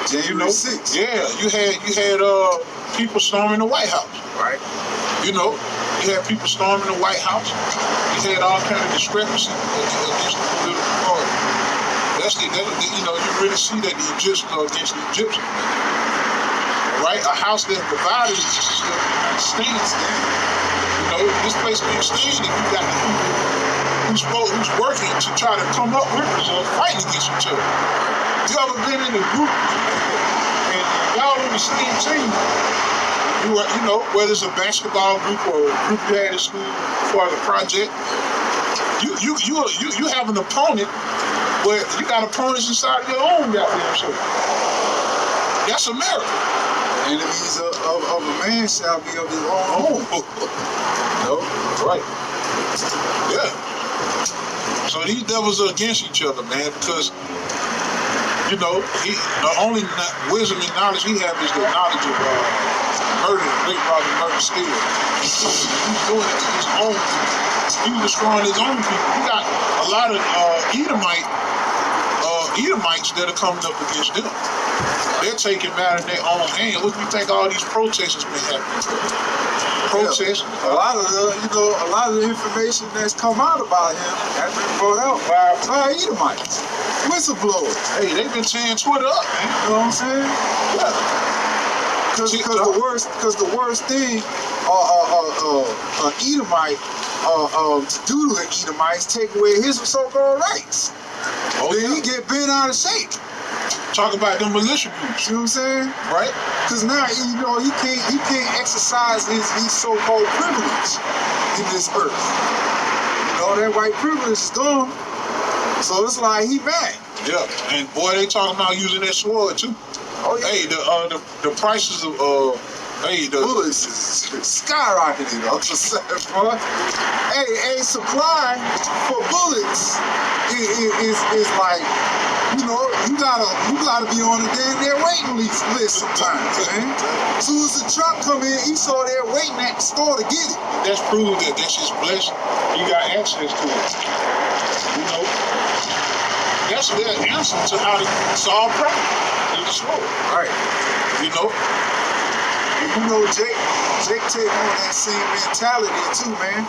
January 6th. Yeah, you had people storming the White House. Right. You had people storming the White House. You had all kind of discrepancy against the political party. You really see that the Egyptians are against the Egyptians. Right? A house that provided the United States, know, this place can't stand it. You got the people who's working to try to come up with results, fighting against each other. You ever been in a group and y'all on the same team? You know, whether it's a basketball group or a group you had in school for the project, you have an opponent, but you got opponents inside of your own goddamn circle. That's America. Enemies of a man shall be of his own home. No, right. Yeah. So these devils are against each other, man, because, you know, the only wisdom and knowledge he has is the knowledge of murder, great Robert murder skill. He's doing it to his own people. He's destroying his own people. You got a lot of Edomites that are coming up against them. They're taking matters in their own hand. What do you think all these protests has been happening? Protests. Yeah. A lot of the information that's come out about him has been brought out by Edomites, whistleblowers. Hey, they've been tearing Twitter up, man. You know what I'm saying? Yeah. Because the worst thing Edomite to do to the Edomites, take away his so-called rights. Oh, then yeah. he get bent out of shape. Talk about them militia groups. You know what I'm saying? Right? Because now he can't exercise his so-called privilege in this earth. You know, that white privilege is gone. So it's like he back. Yeah. And boy, they talking about using that sword too. Oh yeah. Hey, the prices of the bullets is skyrocketing. I'm just saying, bro. Hey, supply for bullets is like, you know, you gotta be on a damn near waiting list sometimes, man. As soon as the truck come in, he saw there waiting at the store to get it. That's proof that that's his blessing. You got access to it. You know, that's their answer to how to solve problems with the sword. Right. You know. You know, Jake take on that same mentality too, man.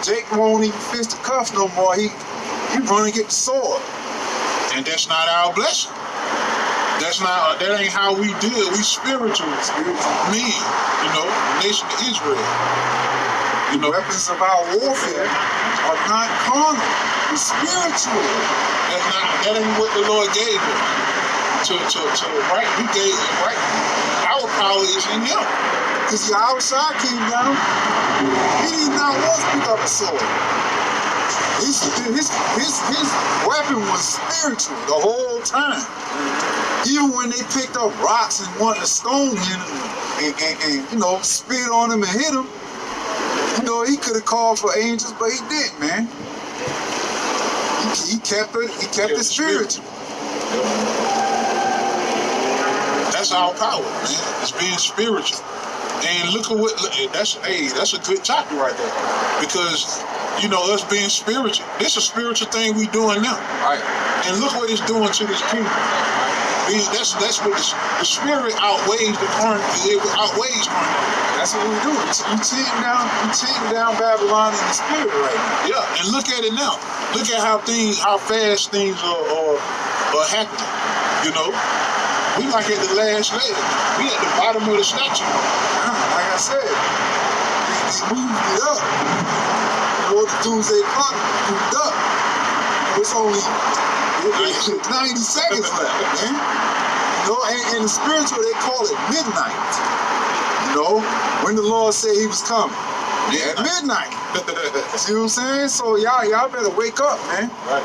Jake won't even fist the cuff no more. He gonna get the sword. And that's not our blessing. That ain't how we deal. We spiritual men, you know, nation of Israel. You know, weapons of our warfare are not carnal, they're spiritual. That ain't what the Lord gave us. To right, we gave it right. Our power is in him. Because the outside came down, he did not want to pick up a sword. His weapon was spiritual the whole time. Even when they picked up rocks and wanted to stone him and you know, spit on him and hit him, you know, he could have called for angels, but he didn't, man. He kept it spiritual. That's our power, man. It's being spiritual. And look at what that's a good topic right there. Because, you know, us being spiritual, this is a spiritual thing we doing now. Right. And look what it's doing to this kingdom. That's what the spirit outweighs the carnal. It outweighs carnal. That's what we do. You cheating down Babylon in the spirit right now. Yeah, and look at it now. Look at how fast things are happening. You know, we like at the last leg. We at the bottom of the statue. Like I said, they moved it up. You know, the doomsday clock moved up. It's only 90 seconds left, man. You know, and in the spiritual, they call it midnight. You know, when the Lord said he was coming. At midnight. See what I'm saying? So y'all better wake up, man. Right.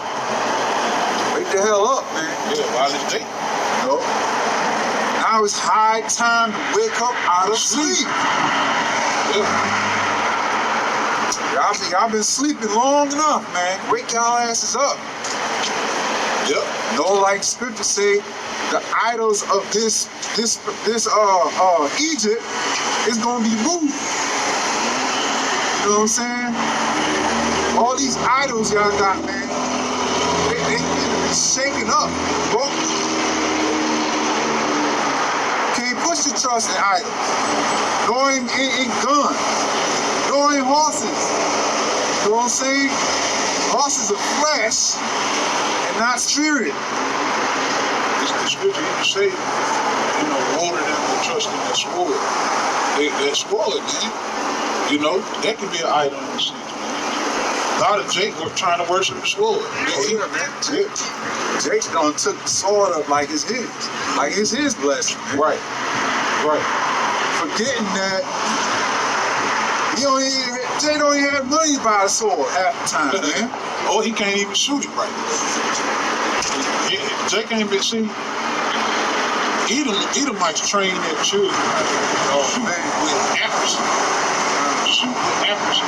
Wake the hell up, man. Yeah, while it's day. You know? Now it's high time to wake up out of sleep. Yeah. Y'all been sleeping long enough, man. Wake y'all asses up. Yep. You know, like scripture say, the idols of this Egypt is gonna be moved. You know what I'm saying? All these idols y'all got, man, they need to be shaken up, bro. Can't put your trust in idols, nor in guns, nor in horses. You know what I'm saying? Horses are flesh and not spirit. The scripture even say, you know, water them to trust in the sword. They're spoiled, man. You know, that could be an item in the season. A lot of Jake were trying to worship the sword. Oh, yeah, man. Jake done took the sword up like it's his. Like it's his blessing. Man. Right. Right. Forgetting that Jake don't even have money to buy a sword half the time, man. Or he can't even shoot it right. Jake ain't been seen. Edomites train their children shoot with accuracy. Shoot with accuracy.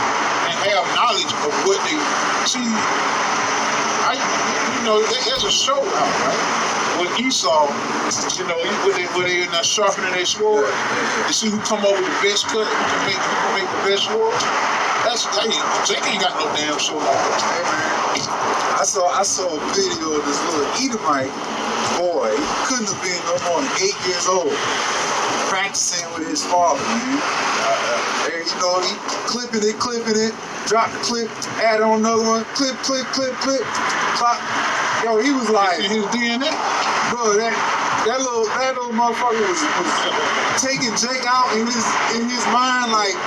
And have knowledge of what they see. There's a show out, right? With Esau, where they in there sharpening their sword. You see who come over with the best cut, who can make the best sword. Jake ain't got no damn sword. Hey, man. I saw a video of this little Edomite boy. He couldn't have been no more than 8 years old, practicing with his father, man. And he clipping it, drop the clip, add on another one, clip, clock. Yo, he was like, his DNA. bro, that little motherfucker was taking Jake out in his mind like.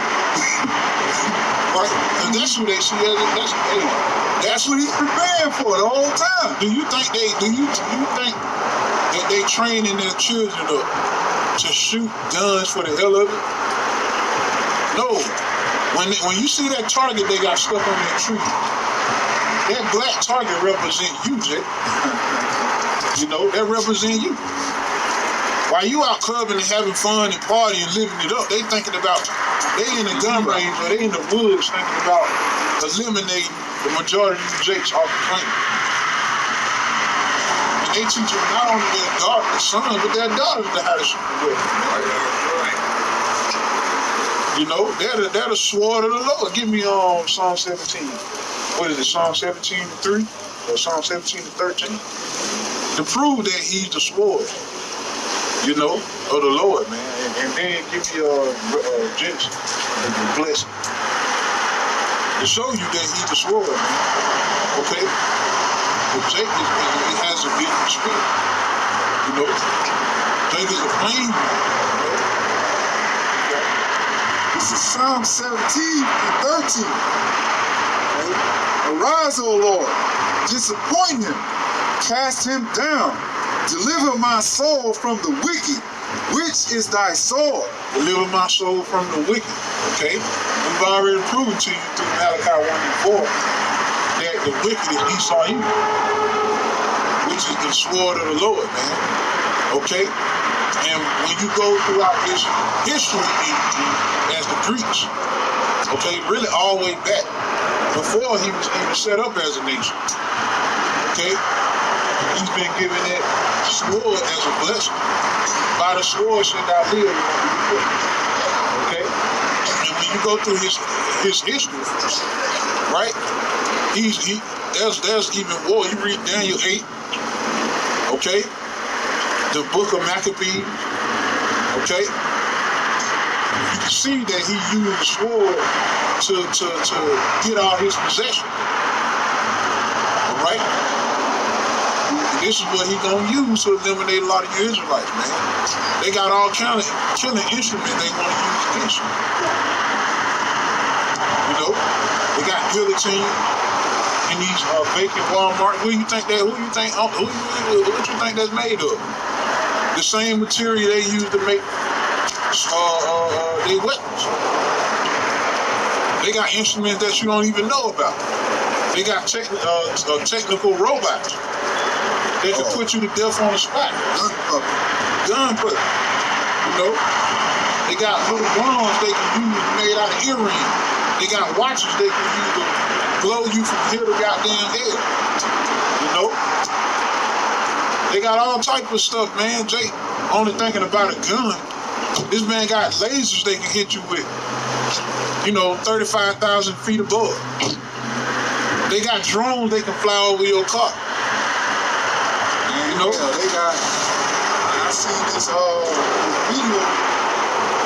Right, and that's who they see as That's what he's preparing for the whole time. Do you think that they training their children to shoot guns for the hell of it? No. When you see that target they got stuck on that tree, that black target represent you, Jake. That represent you. While you out clubbing and having fun and partying and living it up, they thinking about, they in the gun range or they in the woods thinking about eliminating the majority of the Jakes off the planet. And they teach them not only their sons, but their daughters to how to shoot the weapon. They're the sword of the Lord. Give me Psalm 17. What is it, Psalm 17:3 or Psalm 17:13? To prove that he's the sword. Of the Lord, man. And then give me Genesis, blessing. To show you that he's the sword, man. Okay? But Jake he has a different spirit. Jake is a flame, This is Psalm 17:13. Okay? Arise, O Lord, disappoint him, cast him down. Deliver my soul from the wicked, which is thy sword. Deliver my soul from the wicked. Okay? We've already proven to you through Malachi 1:4 that the wicked is Esau, which is the sword of the Lord, man. Okay? And when you go throughout this history as the Greeks, okay, really all the way back before he was even set up as a nation. Okay? He's been given that sword as a blessing. By the sword should thou live. Okay? And when you go through his history, right? There's even war. You read Daniel 8, okay? The book of Maccabees, okay? You can see that he used the sword to get all his possession. All right? This is what he's going to use to eliminate a lot of you Israelites, man. They got all kind of killing instruments they want to use against you. They got guillotine in these vacant Walmart. What you think that's made of? The same material they use to make their weapons. They got instruments that you don't even know about. They got technical robots. They can put you to death on the spot. Gun put. They got little guns they can use made out of earrings. They got watches they can use to blow you from here to goddamn air. They got all type of stuff, man. Jake only thinking about a gun. This man got lasers they can hit you with. 35,000 feet above. They got drones they can fly over your car. Yeah, they got. I seen this video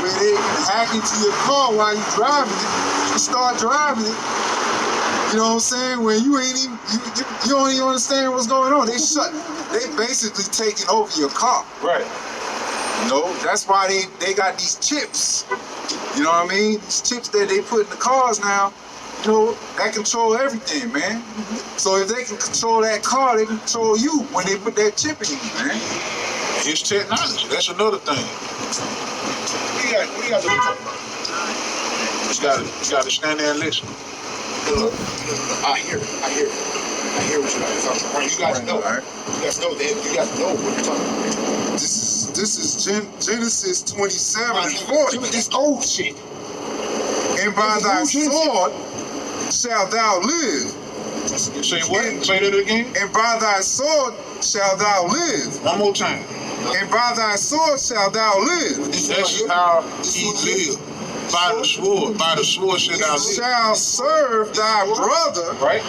where they can hack into your car while you driving it. You start driving it. You know what I'm saying? When you ain't even you don't even understand what's going on. They basically taking over your car. Right. That's why they got these chips. You know what I mean? These chips that they put in the cars now, you know, that control everything, man. So if they can control that car, they can control you when they put that chip in you, man. It's technology. That's another thing. We got to look at You gotta stand there and listen. I hear what you guys are talking about. You guys know. Right. You guys know that. You guys know what you're talking about. This is Genesis 27 and 40. This old shit. And by thy sword shalt thou live. Say what? Say that again. And by thy sword shalt thou live. One more time. And by thy sword shalt thou live. That's how he lived. By the sword. By the sword shall thou live. Shall serve thy brother, Right?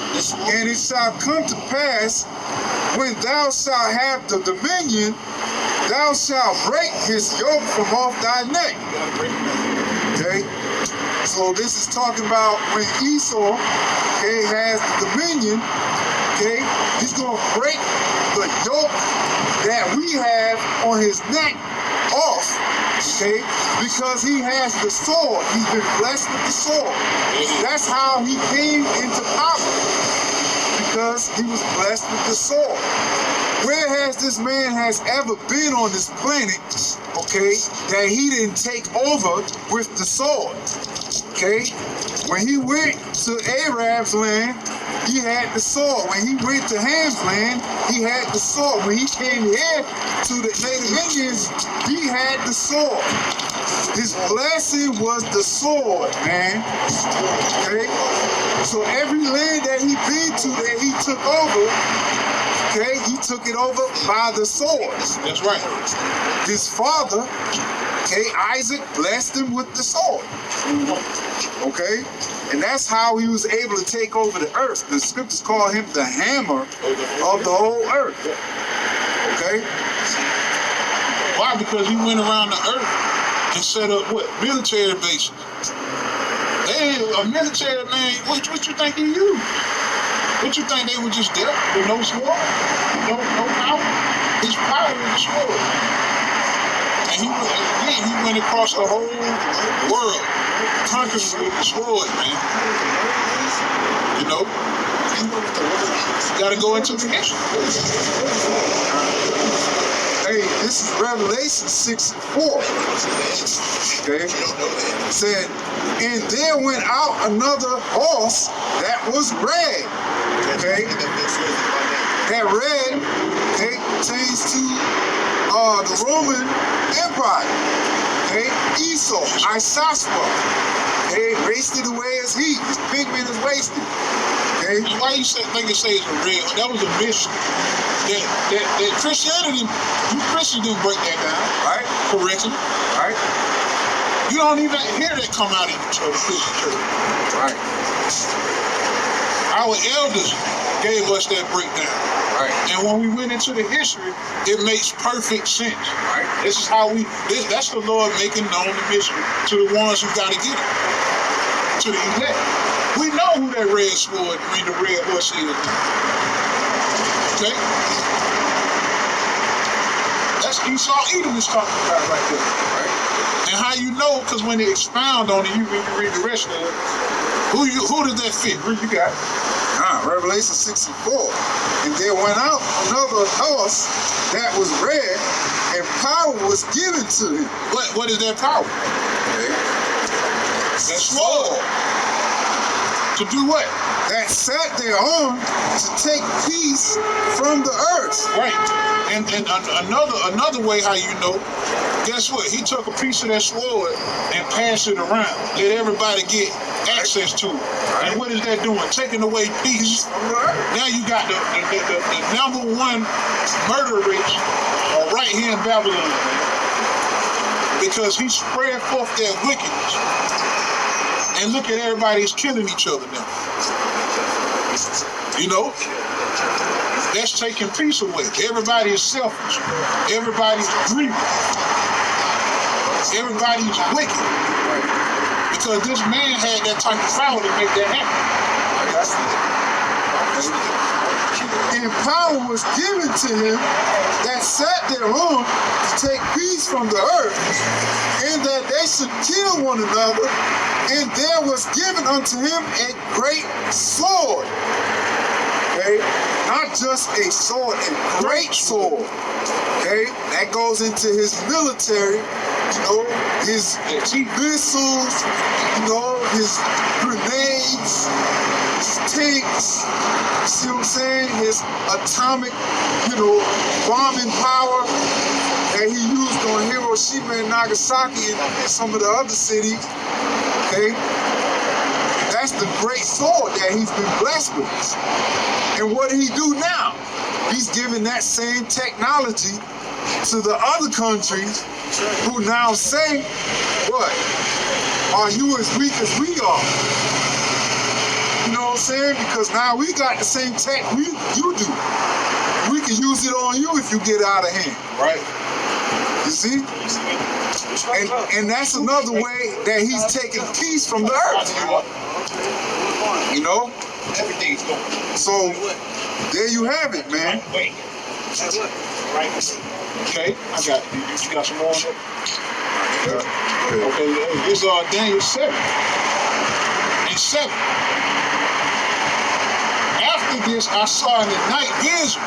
and it shall come to pass when thou shalt have the dominion, thou shalt break his yoke from off thy neck. Okay? So this is talking about when Esau, okay, has the dominion, okay, he's gonna break the yoke that we have on his neck off, okay, because he has the sword. He's been blessed with the sword. That's how he came into power, because he was blessed with the sword. Where has this man has ever been on this planet, okay, that he didn't take over with the sword? Okay, when he went to Arab's land, he had the sword. When he went to Ham's land, he had the sword. When he came here to the Native Indians, he had the sword. His blessing was the sword, man. Okay, so every land that he been to that he took over, okay, he took it over by the sword. That's right. His father, okay, Isaac, blessed him with the sword. Okay? And that's how he was able to take over the earth. The scriptures call him the hammer of the whole earth. Okay? Why? Because he went around the earth and set up what? Military bases. They a military man, what you think he used? What you think they were just there with no sword? No power? His power was the sword. And he went across the whole world, conquering with the sword, man. You know? You gotta go into the history. Hey, this is Revelation 6 and 4. Okay? It said, and there went out another horse that was red. Okay? That red, okay, pertains to the Roman Empire. Okay? Esau, Isospa. Okay? Wasted away as heat. His pigment is wasted. Okay? And why you think it says a red? That was a mystery. That Christianity, you Christians didn't break that down. Right? Correctly. Right? You don't even hear that come out in the Christian church. Right. Our elders gave us that breakdown. Right. And when we went into the history, it makes perfect sense. Right. This is how that's the Lord making known the mystery to the ones who got to get it. To the elect. We know who that red sword, the red horse is. Okay? That's Esau Edom is talking about right there. Right. And how you know, because when they expound on it, when you read the rest of it, who does that fit? Who you got? Revelation 6 and 4. And there went out another horse that was red, and power was given to him. What is that power? Okay. That sword. To do what? That sat thereon to take peace from the earth. Right. And another way how you know, guess what? He took a piece of that sword and passed it around. Let everybody get access to it. And what is that doing? Taking away peace. Now you got the number one murder rate right here in Babylon. Because he spread forth their wickedness. And look at everybody's killing each other now. You know? That's taking peace away. Everybody is selfish. Everybody's greedy. Everybody's wicked. Because this man had that type of power to make that happen. And power was given to him that sat thereon to take peace from the earth, and that they should kill one another, and there was given unto him a great sword. Okay? Not just a sword, a great sword. Okay? That goes into his military, you know, his missiles, you know, his grenades, his tanks, you see what I'm saying? His atomic, you know, bombing power that he used on Hiroshima and Nagasaki and some of the other cities. Okay? That's the great sword that he's been blessed with. And what did he do now? He's giving that same technology to the other countries who now say, what? Are you as weak as we are? You know what I'm saying? Because now we got the same tech you do. We can use it on you if you get out of hand. Right. You see? And that's another way that he's taking peace from the earth. You know? Everything's going. So there you have it, man. Wait. Right. Okay, I got you got some more? Okay. Okay, this is Daniel 7. And 7. After this I saw in the night vision,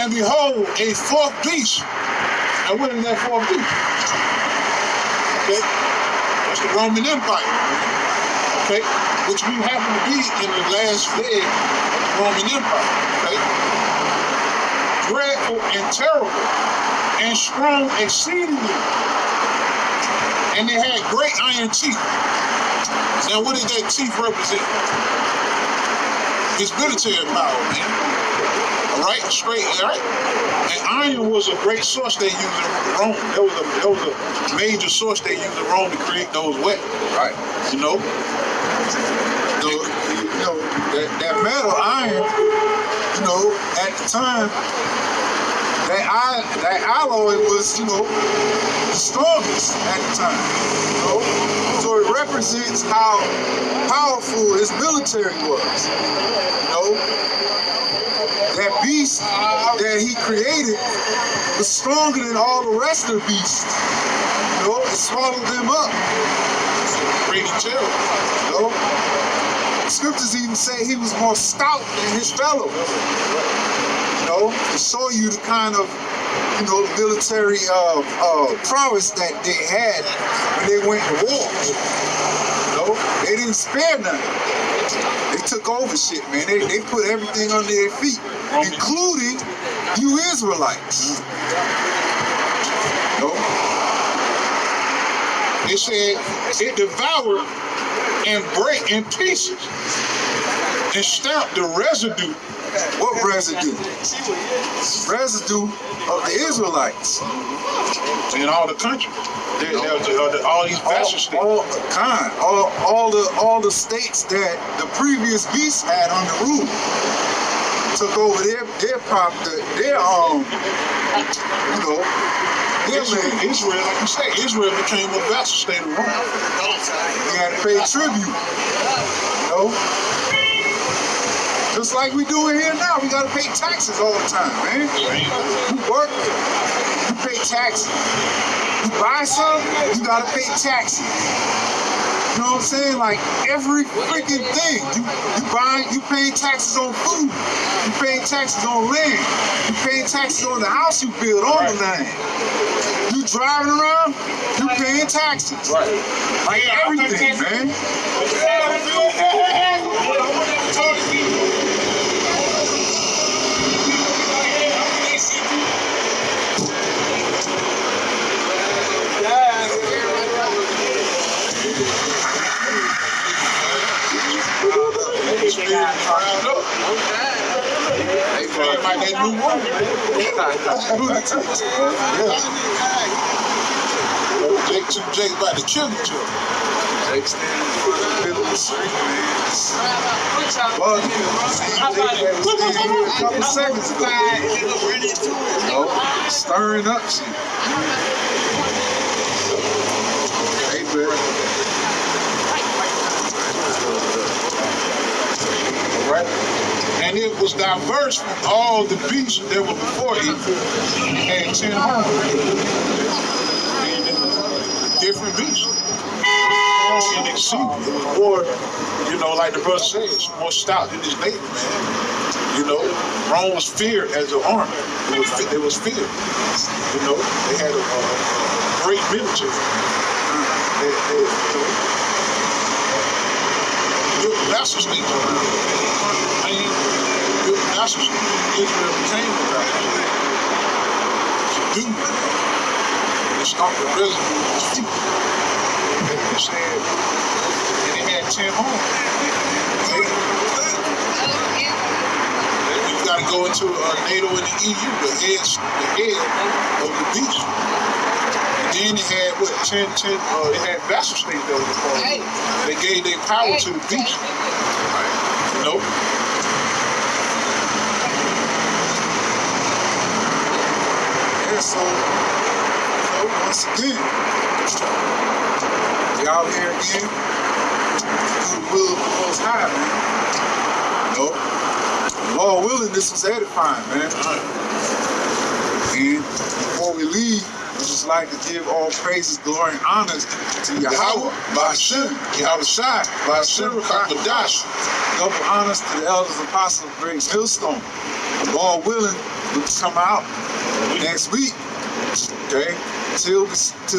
and behold, a fourth beast. And what is that fourth beast? Okay, that's the Roman Empire. Okay, which we happen to be in the last leg of the Roman Empire. Okay, dreadful and terrible, and strong exceedingly, and they had great iron teeth. Now, what does that teeth represent? His military power, man. All right, straight, all right. And iron was a great source they used in Rome. That was a major source they used in Rome to create those weapons. Right. You know, that metal iron, you know, at the time, that alloy was, you know, the strongest at the time. You know? So it represents how powerful his military was. You know? That beast that he created was stronger than all the rest of the beasts. You know, it swallowed them up. great and terrible. You know? The scriptures even say he was more stout than his fellows. You know, to show you the kind of, you know, military prowess that they had when they went to war. You know, they didn't spare nothing. They took over shit, man. They put everything under their feet, including you Israelites. You know? It said it devoured and break in pieces and stamped the residue. What residue? Residue of the Israelites. In all the countries. All these bastard states. All the states that the previous beast had under rule took over their property, their you know, their land. Israel, like you say, Israel became a vassal state of Rome. You had to pay tribute. You know? Just like we doing here now, we gotta pay taxes all the time, man. You work, you pay taxes. You buy something, you gotta pay taxes. You know what I'm saying? Like every freaking thing. You paying taxes on food. You paying taxes on land. You paying taxes on the house you build on the land. You driving around, you paying taxes. Right. Like everything, man. They probably might get new one. Jake about to kill each other. Jake standing in the middle of the street, man. Well, a couple seconds ago. You know, stirring up shit. Hey, man. Right? And it was diverse from all the beasts that were before it. It had 10 horns. strong and exceeding. It was more, you know, like the brother said, it's more stout than his neighbor, man. You know, Rome was feared as an army. It was feared. You know, they had a great military. You know, good vassal state. I mean, good vassal state. Israel became a vassal state. To do that. They stopped the residue of his feet. They said, and they had 10 homes. You got to go into NATO and the EU, the head of the beach. And then they had what 10 they had vassal states that was a part of it. They gave their power to the beach. You know? Yeah, so, you know, once again, we out here again, through the will of the Most High, man. You know, Lord willing, this was edifying, man. And before we leave, we just like to give all praises, glory, and honors to Yahweh, Ba'ashem, Yahushua, Ba'ashem, Kakadash. double honors to the elders and apostles of Great Millstone. Lord willing, we'll come out next week. Okay? Till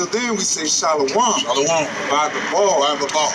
then, we say Shalom. Shalom. By the ball. By the ball.